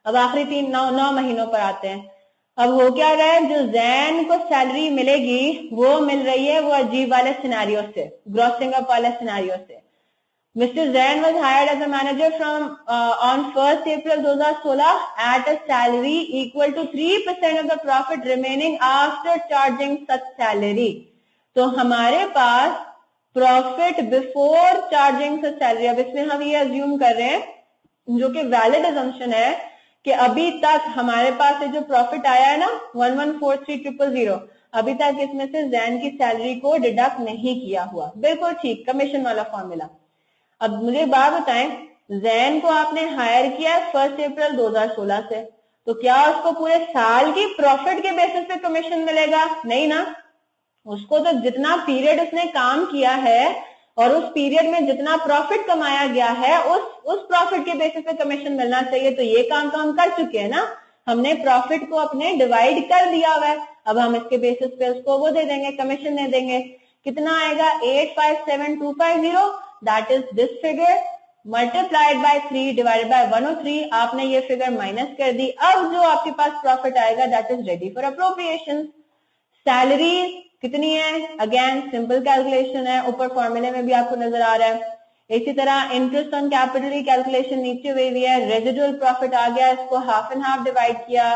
अब आखिरी 9 महीनों पर आते हैं। अब हो क्या रहा है, जो जैन को सैलरी मिलेगी वो मिल रही है वो अजीब वाले सिनेरियो से, ग्रॉसिंग अप वाले सिनेरियो से। Mr. Zain was hired as a manager from on 1st April 2016 at a salary equal to 3% of the profit remaining after charging such salary. तो हमारे पास profit before charging such salary, अब इसमें हम ये assume कर रहे हैं जो कि वैलिड अजम्पशन है कि अभी तक हमारे पास जो प्रॉफिट आया है ना 1143,000, अभी तक इसमें से जैन की सैलरी को डिडक्ट नहीं किया हुआ। बिल्कुल ठीक, कमीशन वाला फॉर्मूला। अब मुझे एक बात बताएं, जैन को आपने हायर किया 1 अप्रैल 2016 से, तो क्या उसको पूरे साल की प्रॉफिट के बेसिस पे कमीशन मिलेगा? नहीं ना, उसको तो जितना पीरियड उसने काम किया है और उस पीरियड में जितना प्रॉफिट कमाया गया है उस प्रॉफिट के बेसिस पे कमीशन मिलना चाहिए। तो ये काम तो हम कर चुके हैं ना, हमने प्रॉफिट को अपने डिवाइड कर दिया हुआ है, अब हम इसके बेसिस पे उसको वो दे देंगे, कमीशन दे देंगे। कितना आएगा? 857250, that is this figure multiplied by 3 divided by 103। आपने ये फिगर माइनस कर दी, अब जो आपके पास प्रॉफिट आएगा that is ready for appropriation. Salary कितनी है? अगेन सिंपल कैलकुलेशन है, ऊपर फॉर्मूले में भी आपको नजर आ रहा है। इसी तरह इंटरेस्ट ऑन कैपिटल की कैलकुलेशन नीचे हुई हुई है, रेजिडुअल प्रॉफिट आ गया, इसको हाफ एंड हाफ डिवाइड किया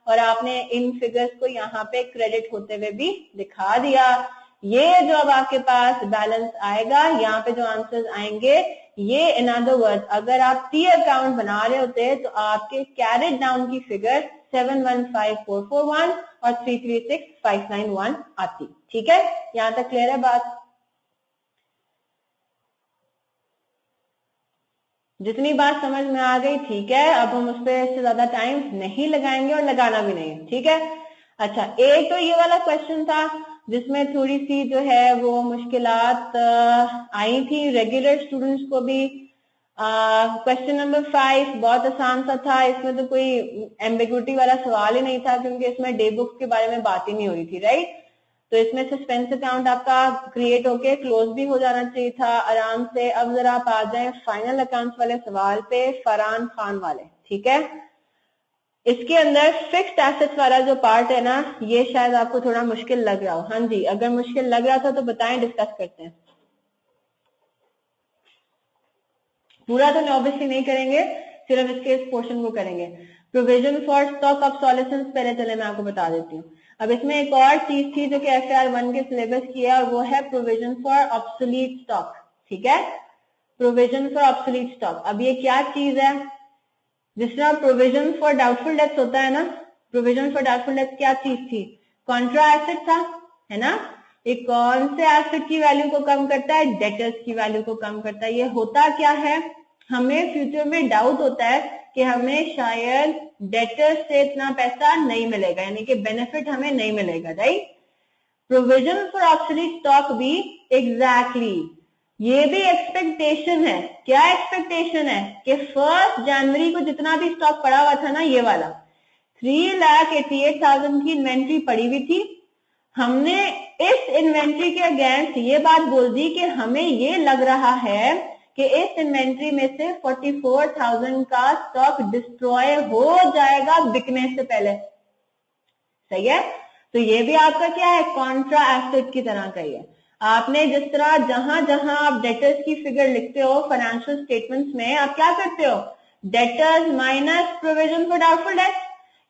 और आपने इन फिगर्स को यहाँ पे क्रेडिट होते हुए भी दिखा दिया। ये जो अब आपके पास बैलेंस आएगा, यहाँ पे जो आंसर्स आएंगे, ये इन अदर वर्ड अगर आप टी अकाउंट बना रहे होते तो आपके कैरेड डाउन की फिगर 715441 और 336591 आती। ठीक है, यहां तक क्लियर है बात? जितनी बात समझ में आ गई ठीक है, अब हम उस पर इससे ज्यादा टाइम नहीं लगाएंगे और लगाना भी नहीं है। ठीक है, अच्छा, एक तो ये वाला क्वेश्चन था जिसमें थोड़ी सी जो है वो मुश्किलात आई थी रेगुलर स्टूडेंट्स को भी। क्वेश्चन नंबर 5 बहुत आसान सा था, इसमें तो कोई एम्बिग्युइटी वाला सवाल ही नहीं था क्योंकि इसमें डे बुक्स के बारे में बात ही नहीं हो रही थी, राइट? तो इसमें सस्पेंस अकाउंट आपका क्रिएट होके क्लोज भी हो जाना चाहिए था आराम से। अब जरा आप आ जाए फाइनल अकाउंट्स वाले सवाल पे, फरहान खान वाले। ठीक है, इसके अंदर फिक्स्ड एसेट्स वाला जो पार्ट है ना, ये शायद आपको थोड़ा मुश्किल लग रहा हो। हाँ जी, अगर मुश्किल लग रहा था तो बताएं, डिस्कस करते हैं। पूरा तो ऑब्वियसली नहीं करेंगे, सिर्फ इसके इस पोर्शन को करेंगे। प्रोविजन फॉर स्टॉक ऑब्सोलेसेंस पहले चले मैं आपको बता देती हूँ। अब इसमें एक और चीज थी जो कि FR1 के सिलेबस की है और वो है प्रोविजन फॉर ऑब्सोलीट स्टॉक। ठीक है, प्रोविजन फॉर ऑब्सोलीट स्टॉक। अब ये क्या चीज है? जिस तरह प्रोविजन फॉर डाउटफुल डेट्स होता है ना, प्रोविजन फॉर डाउटफुल डेट्स क्या चीज थी? कॉन्ट्रा एसेट था, है ना? ये कौन से एसेट की वैल्यू को कम करता है? डेटर्स की वैल्यू को कम करता है। ये होता क्या है, हमें फ्यूचर में डाउट होता है कि हमें शायद डेटर्स से इतना पैसा नहीं मिलेगा, यानी कि बेनिफिट हमें नहीं मिलेगा, right? Provision for obsolete stock भी एग्जैक्टली ये भी एक्सपेक्टेशन है। क्या एक्सपेक्टेशन है? कि 1 जनवरी को जितना भी स्टॉक पड़ा हुआ था ना, ये वाला 3,88,000 की इन्वेंट्री पड़ी हुई थी, हमने इस इन्वेंट्री के अगेंस्ट ये बात बोल दी कि हमें ये लग रहा है कि इस इन्वेंट्री में से 44,000 का स्टॉक डिस्ट्रॉय हो जाएगा बिकने से पहले। सही है, तो ये भी आपका क्या है? कॉन्ट्रा एसेट की तरह का ही है। आपने जिस तरह जहां जहां आप डेटर्स की फिगर लिखते हो फाइनेंशियल स्टेटमेंट्स में, आप क्या करते हो? Debtors minus provision for doubtful debts.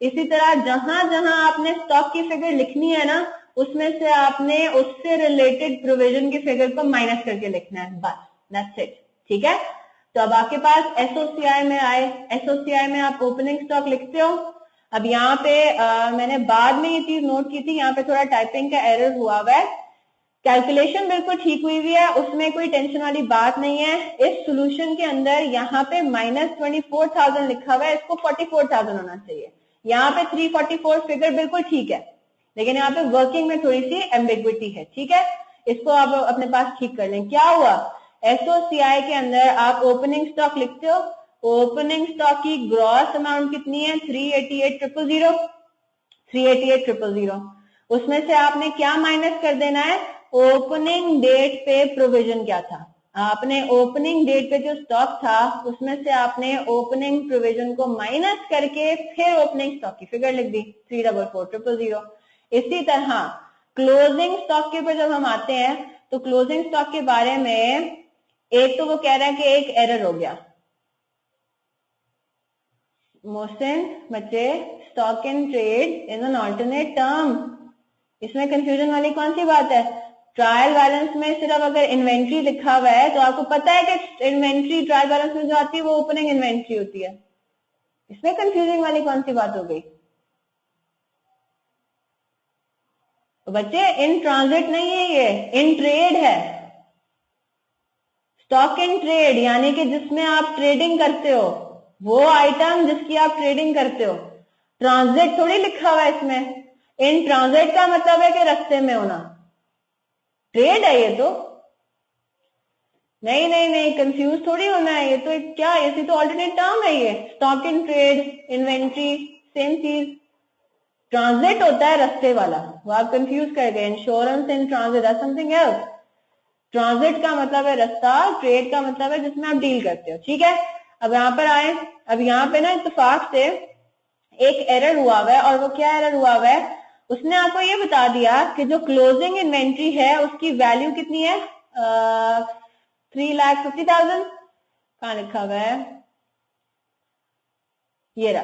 इसी तरह जहां जहां आपने स्टॉक की फिगर लिखनी है ना, उसमें से आपने उससे रिलेटेड प्रोविजन की फिगर को माइनस करके लिखना है, बस, दैट्स इट। ठीक है, तो अब आपके पास एसओसीआई में आए, एसओसीआई में आप ओपनिंग स्टॉक लिखते हो। अब यहाँ पे मैंने बाद में ये चीज नोट की थी, यहाँ पे थोड़ा टाइपिंग का एरर हुआ हुआ है। कैलकुलेशन बिल्कुल ठीक हुई हुई है, उसमें कोई टेंशन वाली बात नहीं है। इस सोल्यूशन के अंदर यहाँ पे -24,000 लिखा हुआ है, इसको 44,000 होना चाहिए। यहाँ पे 344 फिगर बिल्कुल ठीक है, लेकिन यहाँ पे वर्किंग में थोड़ी सी एम्बिग्विटी है। ठीक है, इसको आप अपने पास ठीक कर लें। क्या हुआ? एसओसीआई के अंदर आप ओपनिंग स्टॉक लिखते हो, ओपनिंग स्टॉक की ग्रॉस अमाउंट कितनी है? 388,000, 388,000। उसमें से आपने क्या माइनस कर देना है? ओपनिंग डेट पे प्रोविजन क्या था? आपने ओपनिंग डेट पे जो स्टॉक था उसमें से आपने ओपनिंग प्रोविजन को माइनस करके फिर ओपनिंग स्टॉक की फिगर लिख दी 344,000। इसी तरह क्लोजिंग स्टॉक के ऊपर जब हम आते हैं तो क्लोजिंग स्टॉक के बारे में एक तो वो कह रहा है कि एक एरर हो गया, मोहसिन बच्चे stock in trade is an alternate term. इसमें कंफ्यूजन वाली कौन सी बात है? ट्रायल बैलेंस में सिर्फ अगर इन्वेंट्री लिखा हुआ है तो आपको पता है कि इन्वेंट्री ट्रायल बैलेंस में जो आती है वो ओपनिंग इन्वेंट्री होती है। इसमें कंफ्यूजिंग वाली कौन सी बात हो गई? तो बच्चे इन ट्रांजिट नहीं है, ये इन ट्रेड है। स्टॉक इन ट्रेड यानी कि जिसमें आप ट्रेडिंग करते हो, वो आइटम जिसकी आप ट्रेडिंग करते हो। ट्रांजिट थोड़ी लिखा हुआ है इसमें। इन ट्रांजिट का मतलब है कि रास्ते में होना। ट्रेड है ये तो नहीं नहीं नहीं, कंफ्यूज थोड़ी होना है। ये तो क्या, ऐसी तो ऑल्टरनेट टर्म है ये। Stock in trade, inventory, same चीज। ट्रांजिट होता है रास्ते वाला, वो आप कंफ्यूज कर गए। इंश्योरेंस इन ट्रांजिट है समथिंग एल्स। ट्रांजिट का मतलब है रास्ता, ट्रेड का मतलब है जिसमें आप डील करते हो। ठीक है, अब यहां पर आए। अब यहाँ पे ना इत्तेफाक से एक एरर हुआ हुआ है, और वो क्या एरर हुआ हुआ है? उसने आपको ये बता दिया कि जो क्लोजिंग इन्वेंट्री है उसकी वैल्यू कितनी है? 3,50,000। कहां लिखा हुआ है? ये रहा।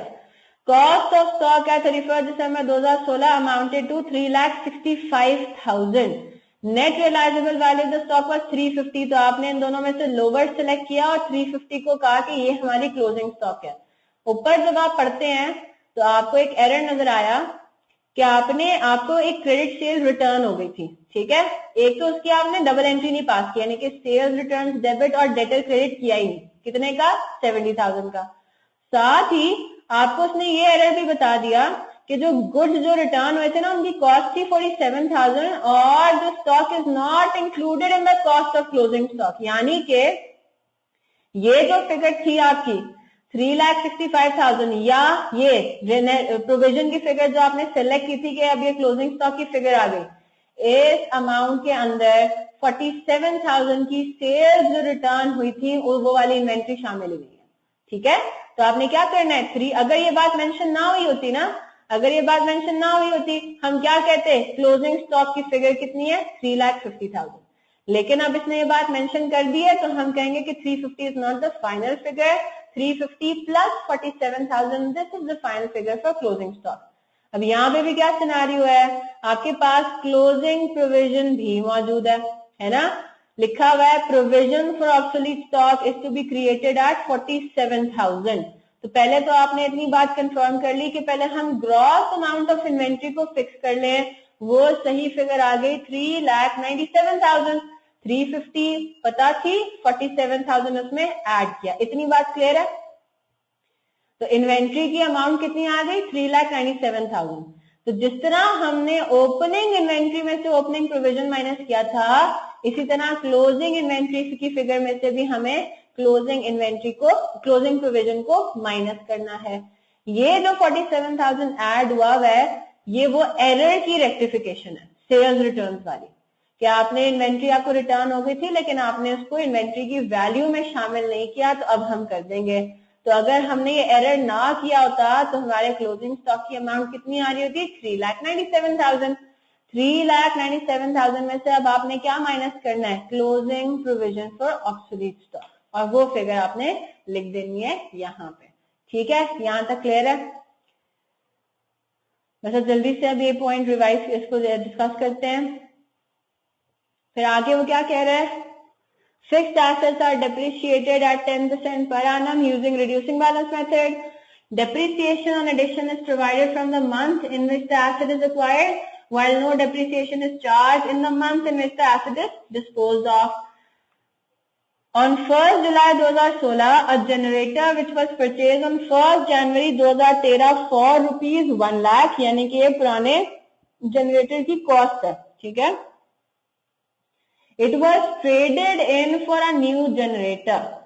Cost of stock at 31 December 2016 amounted to 3,65,000। Net realisable value of the stock was 350। तो आपने इन दोनों में से लोअर सेलेक्ट किया और 350 को कहा कि ये हमारी क्लोजिंग स्टॉक है। ऊपर जब आप पढ़ते हैं तो आपको एक एरर नजर आया कि आपको एक क्रेडिट सेल रिटर्न हो गई थी। ठीक है, एक तो उसकी आपने डबल एंट्री नहीं पास किया, यानी कि सेल्स रिटर्न डेबिट और डेटर क्रेडिट किया ही नहीं। कितने का? 70,000 का। साथ ही आपको उसने ये एरर भी बता दिया कि जो गुड्स जो रिटर्न हुए थे ना उनकी कॉस्ट थी 47,000 और जो stock is not included in the cost of closing stock. यानी कि ये जो फिगर थी आपकी 3,65,000 या ये प्रोविजन की फिगर जो आपने सेलेक्ट की थी कि अब ये क्लोजिंग स्टॉक की फिगर आ गई, इस अमाउंट के अंदर 47,000 की सेल्स जो रिटर्न हुई थी वो वाली इन्वेंट्री शामिल हुई है। ठीक है, तो आपने क्या करना है? अगर ये बात मेंशन ना हुई होती ना, अगर ये बात मेंशन ना हुई होती, हम क्या कहते? क्लोजिंग स्टॉक की फिगर कितनी है? 3,50,000। लेकिन अब इसने ये बात मेंशन कर दी है तो हम कहेंगे कि 350 is not the final figure. 350 plus 47,000 this is the final figure for closing stock. अब यहाँ पे भी क्या सिनेरियो है? आपके पास क्लोजिंग प्रोविजन भी मौजूद है ना? लिखा हुआ है provision for obsolete stock is to be created at 47,000। तो पहले तो आपने इतनी बात कंफर्म कर ली कि पहले हम ग्रॉस अमाउंट ऑफ इन्वेंट्री को फिक्स कर लें। वो सही फिगर आ गई 3,97,000। 350 पता थी, 47,000 उसमें ऐड किया। इतनी बात क्लियर है? तो इन्वेंट्री की अमाउंट कितनी आ गई? 3,97,000। तो जिस तरह हमने ओपनिंग इन्वेंट्री में से ओपनिंग प्रोविजन माइनस किया था, इसी तरह क्लोजिंग इन्वेंट्री की फिगर में से भी हमें क्लोजिंग इन्वेंट्री को, क्लोजिंग प्रोविजन को माइनस करना है। ये जो 47,000 ऐड हुआ है, ये वो एरर की रेक्टिफिकेशन है सेल्स रिटर्न्स वाली, कि आपने इन्वेंट्री आपको रिटर्न हो गई थी लेकिन आपने उसको इन्वेंट्री की वैल्यू में शामिल नहीं किया, तो अब हम कर देंगे। तो अगर हमने ये एरर ना किया होता तो हमारे क्लोजिंग स्टॉक की अमाउंट कितनी आ रही होती? 3,97,000। 3,97,000 में से अब आपने क्या माइनस करना है? Closing provision for obsolete stock, और वो फिगर आपने लिख देनी है यहाँ पे। ठीक है, यहां तक क्लियर है? बस जल्दी से अब ये पॉइंट रिवाइज इसको डिस्कस करते हैं। फिर आगे वो क्या कह रहा है? Fixed assets are depreciated at 10% per annum using reducing balance method. Depreciation on addition is provided from the month in which the asset is acquired, while no depreciation is charged in the month in which the asset is disposed of. On 1st July 2016, a generator which was purchased on 1st January 2013 for rupees 1 lakh, यानी कि ये पुराने generator की cost है। ठीक है, It was traded in for a new generator.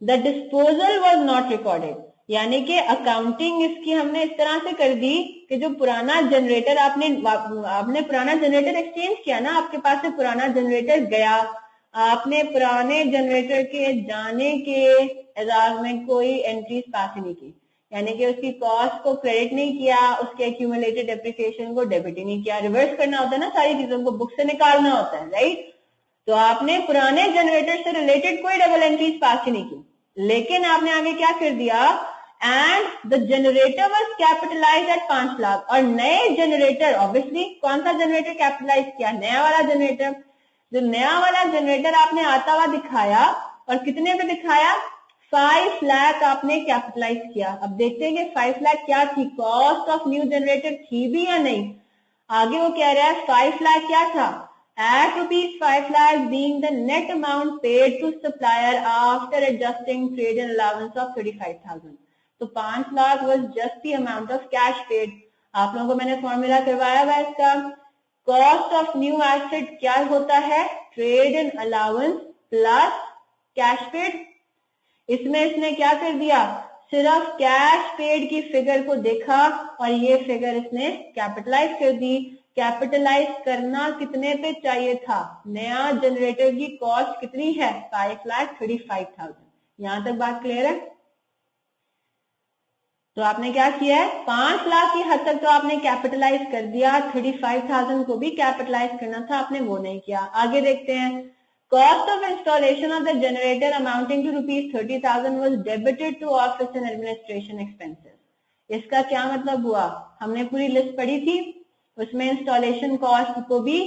The disposal was not recorded. यानी कि अकाउंटिंग इसकी हमने इस तरह से कर दी कि जो पुराना जनरेटर आपने पुराना जनरेटर एक्सचेंज किया ना, आपके पास से पुराना जनरेटर गया, आपने पुराने जनरेटर के जाने के एजाज में कोई एंट्रीज पास ही नहीं की, यानी कि उसकी कॉस्ट को क्रेडिट नहीं किया, उसके एक्यूमुलेटेड डेप्रिसिएशन को डेबिट ही नहीं किया। रिवर्स करना होता है ना, सारी चीजों को बुक से निकालना होता है, राइट। तो आपने पुराने जनरेटर से रिलेटेड कोई डबल एंट्रीज पास ही नहीं की, लेकिन आपने आगे क्या कर दिया, and the generator was capitalised at 5 lakh, और नए जनरेटर ऑब्वियसली कौन सा जनरेटर कैपिटलाइज किया, नया वाला जनरेटर। जो नया वाला जनरेटर आपने आता हुआ दिखाया, और कितने पे दिखाया, 5 लाख आपने कैपिटलाइज किया। अब देखते हैं कि 5 लाख क्या थी, कॉस्ट ऑफ न्यू जनरेटर थी भी या नहीं। आगे वो कह रहा है 5 लाख क्या था, at rupees 5 lakh being the net amount paid to supplier after adjusting trade and allowance of 35,000. तो 5 lakh was just the amount of cash paid. आप लोगों को मैंने फॉर्मूला करवाया हुआ इसका। कॉस्ट ऑफ न्यू एसेट क्या होता है, trade and allowance plus cash paid. इसमें इसने क्या कर दिया, सिर्फ कैश पेड की फिगर को देखा और ये फिगर इसने कैपिटलाइज कर दी। कैपिटलाइज करना कितने पे चाहिए था, नया जनरेटर की कॉस्ट कितनी है, 5,35,000। यहां तक बात क्लियर है। तो आपने क्या किया है, 5 लाख की हद तक तो आपने कैपिटलाइज कर दिया, 35,000 को भी कैपिटलाइज करना था, आपने वो नहीं किया। आगे देखते हैं, cost of installation of the generator amounting to ₹30,000 was debited to office and administration expenses. इसका क्या मतलब हुआ, हमने पूरी लिस्ट पढ़ी थी, उसमें इंस्टॉलेशन कॉस्ट को भी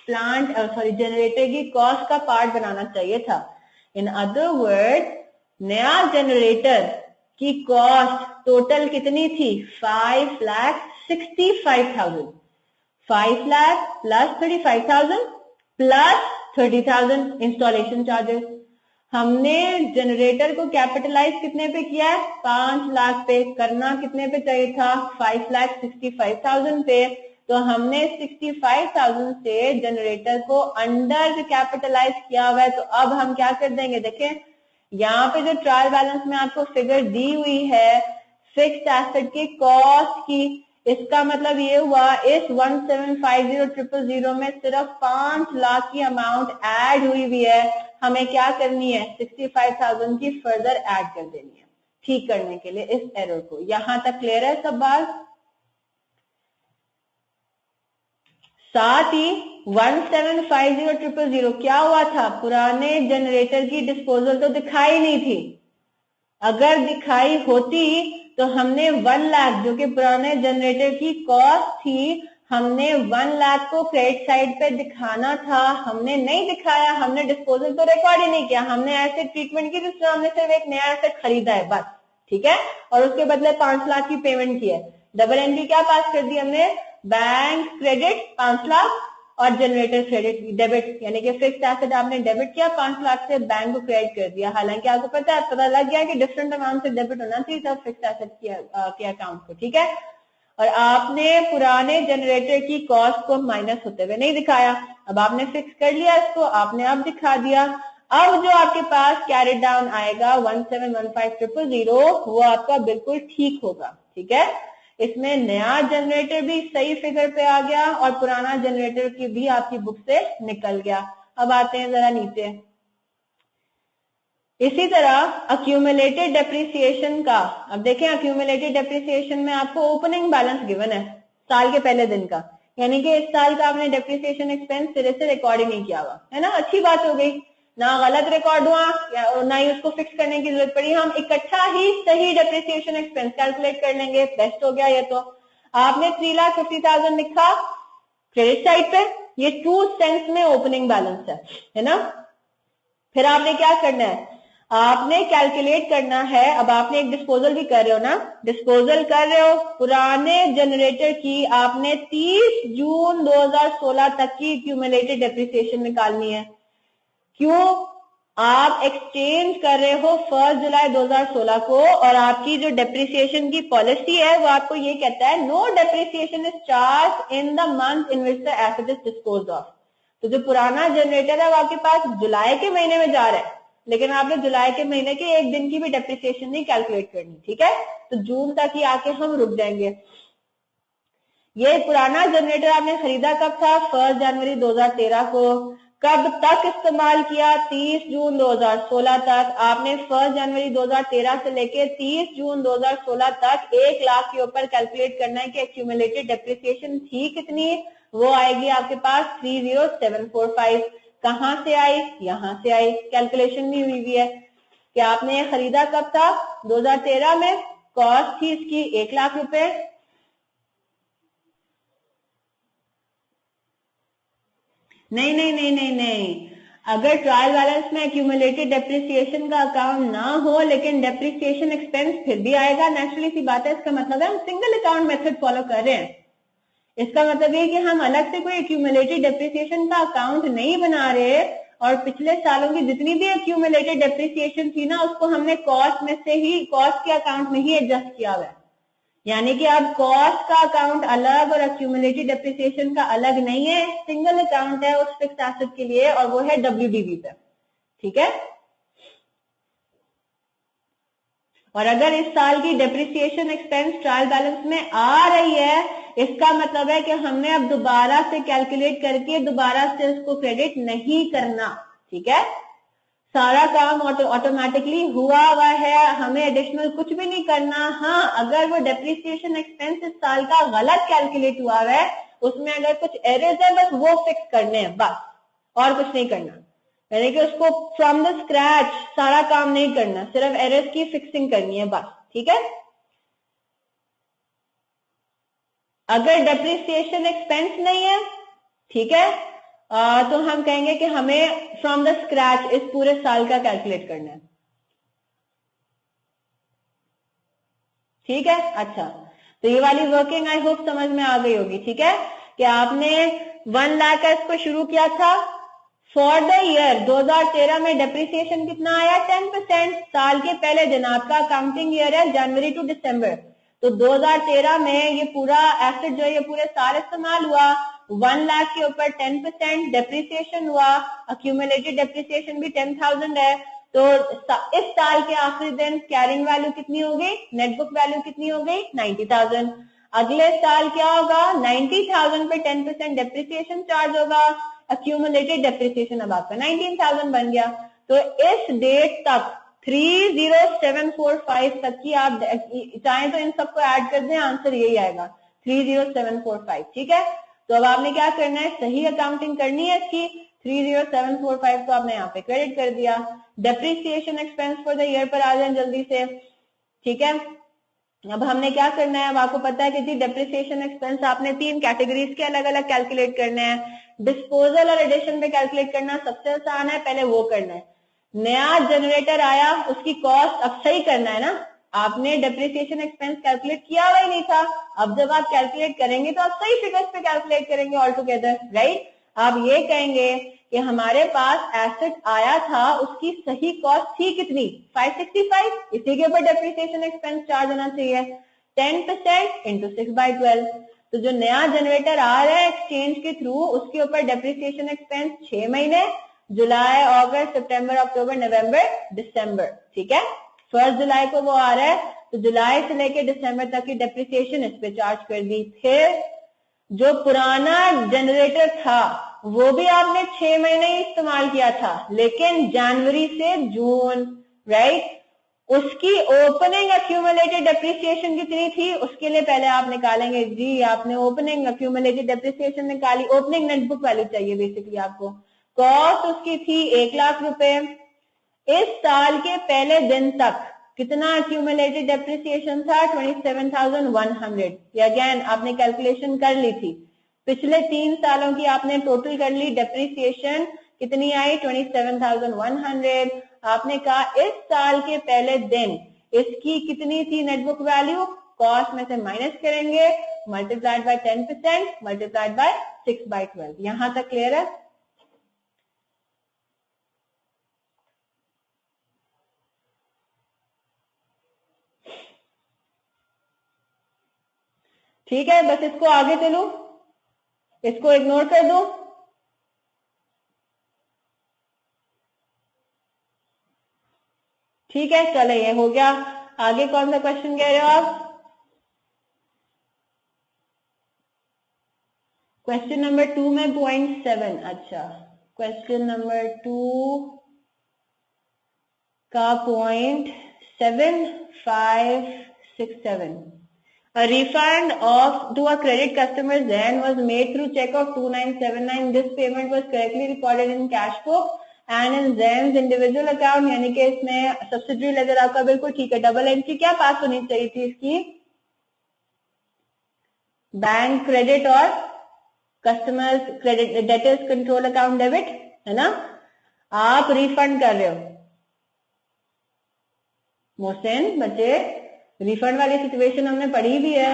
प्लांट जनरेटर की कॉस्ट का पार्ट बनाना चाहिए था। इन अदर वर्ड, नया जनरेटर की कॉस्ट टोटल कितनी थी, 5,65,000। 5 lakh plus 35,000 plus 30,000 installation charges. हमने जनरेटर को कैपिटलाइज कितने पे किया है, 5 लाख पे। करना कितने पे चाहिए था, 5,65,000 पे। तो हमने 65,000 से जनरेटर को अंडर कैपिटलाइज किया हुआ है। तो अब हम क्या कर देंगे, देखें यहाँ पे जो ट्रायल बैलेंस में आपको फिगर दी हुई है फिक्स्ड एसेट की कॉस्ट की, इसका मतलब ये हुआ इस 1,750,000 में सिर्फ 5 लाख की अमाउंट ऐड हुई है। हमें क्या करनी है, 65,000 की फर्दर ऐड कर देनी है ठीक करने के लिए इस एरर को। यहां तक क्लियर है सब बात। साथ ही 1,750,000 क्या हुआ था, पुराने जनरेटर की डिस्पोजल तो दिखाई नहीं थी। अगर दिखाई होती तो हमने 1 लाख जो कि पुराने जनरेटर की कॉस्ट थी, हमने 1 लाख को क्रेडिट साइड पे दिखाना था, हमने नहीं दिखाया। हमने डिस्पोजल तो रिकॉर्ड ही नहीं किया, हमने ऐसे ट्रीटमेंट की जिसमें हमने सिर्फ एक नया एसेट खरीदा है बस, ठीक है, और उसके बदले 5 लाख की पेमेंट की है। डबल एंट्री क्या पास कर दी हमने, बैंक क्रेडिट 5 लाख और जनरेटर क्रेडिट डेबिट, यानी कि फिक्स्ड एसेट आपने डेबिट किया 5 लाख से, बैंक को क्रेडिट कर दिया। हालांकि आपको पता लग गया कि डिफरेंट अमाउंट से डेबिट होना चाहिए था फिक्स्ड एसेट के अकाउंट को, ठीक है। और आपने पुराने जनरेटर की कॉस्ट को माइनस होते हुए नहीं दिखाया। अब आपने फिक्स कर लिया इसको, आपने अब दिखा दिया। अब जो आपके पास कैरी डाउन आएगा 1,715,000 वो आपका बिल्कुल ठीक होगा, ठीक है। इसमें नया जनरेटर भी सही फिगर पे आ गया और पुराना जनरेटर की भी आपकी बुक से निकल गया। अब आते हैं जरा नीचे। इसी तरह अक्यूमुलेटेड डेप्रिसिएशन का, अब देखें अक्यूमुलेटेड डेप्रिसिएशन में आपको ओपनिंग बैलेंस गिवन है साल के पहले दिन का, यानी कि इस साल का आपने डेप्रिसिएशन एक्सपेंस सिरे से रिकॉर्ड ही नहीं किया हुआ है ना। अच्छी बात हो गई, ना गलत रिकॉर्ड हुआ ना ही उसको फिक्स करने की जरूरत पड़ी, हम इकट्ठा ही सही डेप्रिसिएशन एक्सपेंस कैलकुलेट कर लेंगे, बेस्ट हो गया ये तो। आपने 3,50,000 लिखा क्रेडिट साइड पे, ये ट्रू सेंस में ओपनिंग बैलेंस है ना। फिर आपने क्या करना है, आपने कैलकुलेट करना है। अब आपने एक डिस्पोजल भी कर रहे हो ना, डिस्पोजल कर रहे हो पुराने जनरेटर की, आपने 30 जून 2016 तक की एक्यूमुलेटेड डेप्रिसिएशन निकालनी है। क्यों, आप एक्सचेंज कर रहे हो 1 जुलाई 2016 को, और आपकी जो डेप्रिसिएशन की पॉलिसी है वो आपको ये कहता है no depreciation is charged in the month in which the asset is disposed off. तो जो पुराना जनरेटर है वो आपके पास जुलाई के महीने में जा रहा है, लेकिन आपने जुलाई के महीने के एक दिन की भी डेप्रिसिएशन नहीं कैलकुलेट करनी, ठीक है। तो जून तक ही आके हम रुक जाएंगे। ये पुराना जनरेटर आपने खरीदा कब था, 1 जनवरी 2013 को। कब तक इस्तेमाल किया? 30 जून 2016 तक। आपने 1 जनवरी 2013 से लेके 30 जून 2016 तक 1 लाख के ऊपर कैलकुलेट करना है कि एक्यूमुलेटेड डेप्रिसिएशन थी कितनी। वो आएगी आपके पास 30745। कहां से आई? यहां से आई। कैलकुलेशन भी हुई है कि आपने ये खरीदा कब था? 2013 में। कॉस्ट थी इसकी 1 लाख रुपए। नहीं नहीं नहीं नहीं नहीं, अगर ट्रायल बैलेंस में एक्यूमुलेटेड डेप्रिसिएशन का अकाउंट ना हो लेकिन डेप्रिसिएशन एक्सपेंस फिर भी आएगा, नेचुरली सी बात है। इसका मतलब है हम सिंगल अकाउंट मेथड फॉलो कर रहे हैं। इसका मतलब ये कि हम अलग से कोई एक्यूमुलेटेड डेप्रिसिएशन का अकाउंट नहीं बना रहे और पिछले सालों की जितनी भी एक्यूमुलेटेड डेप्रिसिएशन थी ना उसको हमने कॉस्ट में से ही, कॉस्ट के अकाउंट में ही एडजस्ट किया हुआ है। यानी कि अब कॉस्ट का अकाउंट अलग और एक्यूमुलेटेड डेप्रिसिएशन का अलग नहीं है, सिंगल अकाउंट है उस फिक्स्ड एसेट के लिए और वो है WDV पे। ठीक है। और अगर इस साल की डेप्रिसिएशन एक्सपेंस ट्रायल बैलेंस में आ रही है, इसका मतलब है कि हमने अब दोबारा से कैलकुलेट करके दोबारा से उसको क्रेडिट नहीं करना। ठीक है। सारा काम ऑटोमेटिकली हुआ हुआ है, हमें एडिशनल कुछ भी नहीं करना। हाँ, अगर वो डेप्रिसिएशन एक्सपेंस इस साल का गलत कैलकुलेट हुआ है, उसमें अगर कुछ एरर्स है बस वो फिक्स करने हैं, बस और कुछ नहीं करना। यानी कि उसको फ्रॉम द स्क्रैच सारा काम नहीं करना, सिर्फ एरर्स की फिक्सिंग करनी है बस। ठीक है। अगर डेप्रिसिएशन एक्सपेंस नहीं है, ठीक है, तो हम कहेंगे कि हमें फ्रॉम द स्क्रैच इस पूरे साल का कैलकुलेट करना है। ठीक है। अच्छा, तो ये वाली वर्किंग आई होप समझ में आ गई होगी। ठीक है, कि आपने 1 लाख का इसको शुरू किया था फॉर द ईयर 2013 में डेप्रिसिएशन कितना आया? 10%। साल के पहले दिन, आपका अकाउंटिंग ईयर है जनवरी टू दिसंबर, तो 2013 में ये पूरा एसेट जो है ये पूरे साल इस्तेमाल हुआ। 1 लाख के ऊपर 10% डेप्रिसिएशन हुआ, अक्यूमुलेटेड डेप्रिसिएशन भी 10,000 है। तो इस साल के आखिरी दिन कैरिंग वैल्यू कितनी हो गई? नेट बुक वैल्यू कितनी हो गई? 90,000। अगले साल क्या होगा? 90,000 पे 10% डेप्रिसिएशन चार्ज होगा, अक्यूमुलेटेड डेप्रिसिएशन अब आपका 19,000 बन गया। तो इस डेट तक 30745 तक की आप चाहें तो इन सबको ऐड कर दें, आंसर यही आएगा 30745। ठीक है। तो अब आपने क्या करना है? सही अकाउंटिंग करनी है इसकी। 30745 को आपने यहाँ पे क्रेडिट कर दिया। Depreciation expense for the year पर आ जाए जल्दी से। ठीक है। अब हमने क्या करना है? अब आपको पता है कि जी डेप्रिसिएशन एक्सपेंस आपने 3 कैटेगरीज के अलग अलग कैलकुलेट करने हैं। डिस्पोजल और एडिशन पे कैलकुलेट करना सबसे आसान है, पहले वो करना है। नया जनरेटर आया, उसकी कॉस्ट अब सही करना है ना। आपने डेप्रिसिएशन एक्सपेंस कैलकुलेट किया हुआ ही नहीं था, अब जब आप कैलकुलेट करेंगे तो आप सही फिगर्स पे कैलकुलेट करेंगे ऑल टुगेदर, राइट। आप ये कहेंगे कि हमारे पास एसेट आया था, उसकी सही कॉस्ट थी कितनी? 565, इसी के ऊपर डेप्रिसिएशन एक्सपेंस चार्ज होना चाहिए। 10% इंटू 6/12। तो जो नया जनरेटर आ रहा है एक्सचेंज के थ्रू, उसके ऊपर डेप्रिसिएशन एक्सपेंस 6 महीने, जुलाई, अगस्त, सितंबर, अक्टूबर, नवंबर, दिसंबर। ठीक है। 1 जुलाई को वो आ रहा है, तो जुलाई से लेके दिसंबर तक की डेप्रिसिएशन इस पे चार्ज कर दी। फिर जो पुराना जनरेटर था वो भी आपने 6 महीने ही इस्तेमाल किया था, लेकिन जनवरी से जून, राइट, उसकी ओपनिंग एक्यूमुलेटेड डेप्रिसिएशन कितनी थी? उसके लिए पहले आप निकालेंगे जी, आपने ओपनिंग एक्यूमुलेटेड डेप्रिसिएशन निकाली, ओपनिंग नेट बुक वैल्यू चाहिए बेसिकली आपको। कॉस्ट उसकी थी 1 लाख रुपए। इस साल के पहले दिन तक कितना एक्यूमुलेटेड डेप्रिसिएशन था? 27,100। ये अगेन आपने कैलकुलेशन कर ली थी, पिछले 3 सालों की आपने टोटल कर ली, डेप्रिसिएशन कितनी आई? 27,100। आपने कहा इस साल के पहले दिन इसकी कितनी थी नेट बुक वैल्यू? कॉस्ट में से माइनस करेंगे, मल्टीप्लाइड बाय 10%, मल्टीप्लाइड बाय 6/12। यहां तक क्लियर है? ठीक है, बस इसको आगे चलूं, इसको इग्नोर कर दूं। ठीक है, चले ये हो गया। आगे कौन सा क्वेश्चन कह रहे हो आप? क्वेश्चन नंबर 2 में 0.7। अच्छा, क्वेश्चन नंबर 2 का point 7567. A refund to a credit customer Zen was made through check of 2979. This payment was correctly recorded in cash book and in Zen's individual account. यानी कि इसमें सब्सिडरी लेजर आपका बिल्कुल ठीक है. डबल एंट्री क्या पास होनी चाहिए थी इसकी? बैंक क्रेडिट और customers credit debtors control account debit, है ना? आप रिफंड कर रहे हो मोहसिन बच्चे, रिफंड वाली सिचुएशन हमने पढ़ी भी है.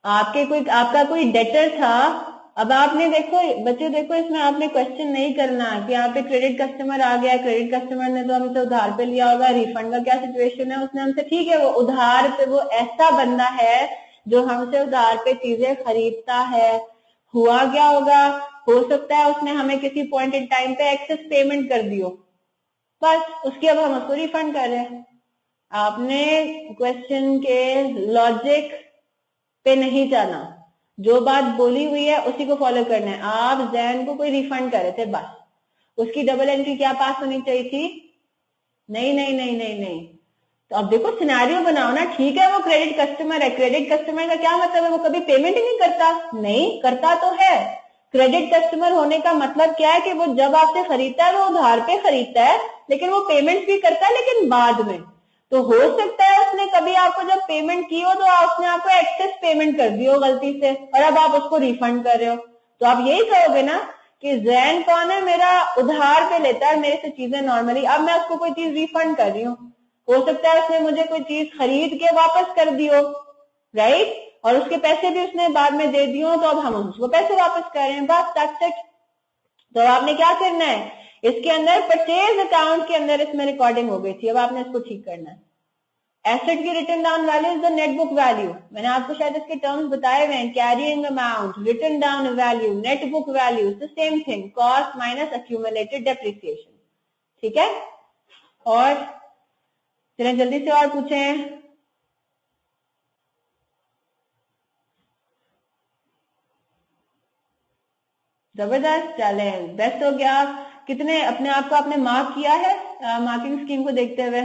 आपका कोई डेटर था. अब आपने देखो बच्चे, देखो इसमें आपने क्वेश्चन नहीं करना कि यहाँ पे क्रेडिट कस्टमर आ गया, क्रेडिट कस्टमर ने तो हमसे उधार पे लिया होगा, रिफंड का क्या सिचुएशन है? उसने हमसे, ठीक है वो उधार पे, वो ऐसा बंदा है जो हमसे उधार पे चीजें खरीदता है. हुआ क्या होगा? हो सकता है उसने हमें किसी पॉइंट इन टाइम पे एक्सेस पेमेंट कर दी हो, बस उसकी अब हम उसको रिफंड कर रहे हैं. आपने क्वेश्चन के लॉजिक पे नहीं जाना, जो बात बोली हुई है उसी को फॉलो करना है. आप जैन को कोई रिफंड कर रहे थे, बस उसकी डबल एंट्री क्या पास होनी चाहिए थी? नहीं नहीं नहीं नहीं नहीं. तो अब देखो सिनेरियो बनाओ ना. ठीक है वो क्रेडिट कस्टमर है, क्रेडिट कस्टमर का क्या मतलब है? वो कभी पेमेंट ही नहीं करता? नहीं करता तो है. क्रेडिट कस्टमर होने का मतलब क्या है कि वो जब आपसे खरीदता है वो उधार पे खरीदता है, लेकिन वो पेमेंट भी करता है, लेकिन बाद में. तो हो सकता है उसने कभी आपको जब पेमेंट की हो तो उसने आपको एक्सेस पेमेंट कर दी हो गलती से, और अब आप उसको रिफंड कर रहे हो. तो आप यही कहोगे ना कि जैन कौन है? मेरा उधार पे लेता है मेरे से चीजें नॉर्मली, अब मैं उसको कोई चीज रिफंड कर रही हूँ. हो सकता है उसने मुझे कोई चीज खरीद के वापस कर दी हो, राइट, और उसके पैसे भी उसने बाद में दे दिए हो, तो अब हम उसको पैसे वापस कर रहे हैं, बस दैट्स इट. तो आपने क्या करना है, इसके अंदर परचेज अकाउंट के अंदर इसमें रिकॉर्डिंग हो गई थी, अब आपने इसको ठीक करना है. एसेट की return down value is the net book value. मैंने आपको शायद इसके टर्म्स बताए हुए हैं. Carrying amount, return down value, net book value, the same thing, cost minus accumulated depreciation. ठीक है. और चलें जल्दी से और पूछें. जबरदस्त. चलें बेस्ट हो गया. कितने अपने आप को आपने मार्क किया है मार्किंग स्कीम को देखते हुए?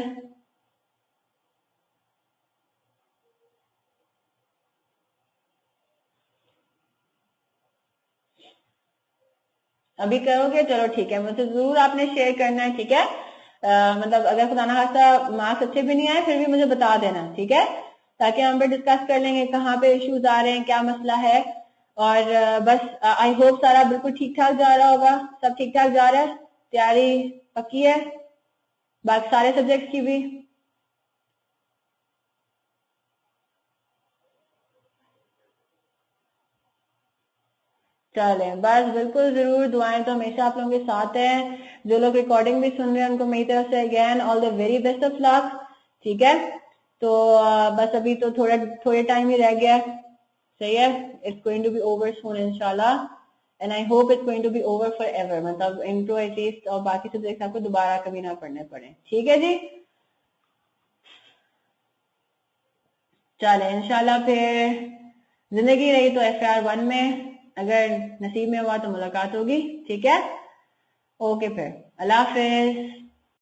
अभी करोगे? चलो ठीक है, मुझे जरूर आपने शेयर करना है. ठीक है. मतलब अगर खुदा ना खास्ता मार्क्स अच्छे भी नहीं आए फिर भी मुझे बता देना, ठीक है, ताकि हम पे डिस्कस कर लेंगे कहाँ पे इश्यूज आ रहे हैं, क्या मसला है. और बस आई होप सारा बिल्कुल ठीक ठाक जा रहा होगा. सब ठीक ठाक जा रहा है? तैयारी पक्की है बाकी सारे सब्जेक्ट की भी? चले बस बिल्कुल जरूर. दुआएं तो हमेशा आप लोगों के साथ हैं. जो लोग रिकॉर्डिंग भी सुन रहे हैं उनको मेरी तरफ से again all the very best of luck. ठीक है. तो बस अभी तो थोड़े टाइम ही रह गया. सही है. It's going to be over soon इंशाल्लाह, and I hope it's going to be over for ever. मतलब इंट्रो एटलीस्ट और बाकी सब्जेक्ट आपको दोबारा कभी ना पढ़ने पड़े. ठीक है जी. चले इंशाल्लाह फिर जिंदगी रही तो FR1 में, अगर नसीब में हुआ तो मुलाकात होगी. ठीक है. ओके फिर अल्लाह हाफिज.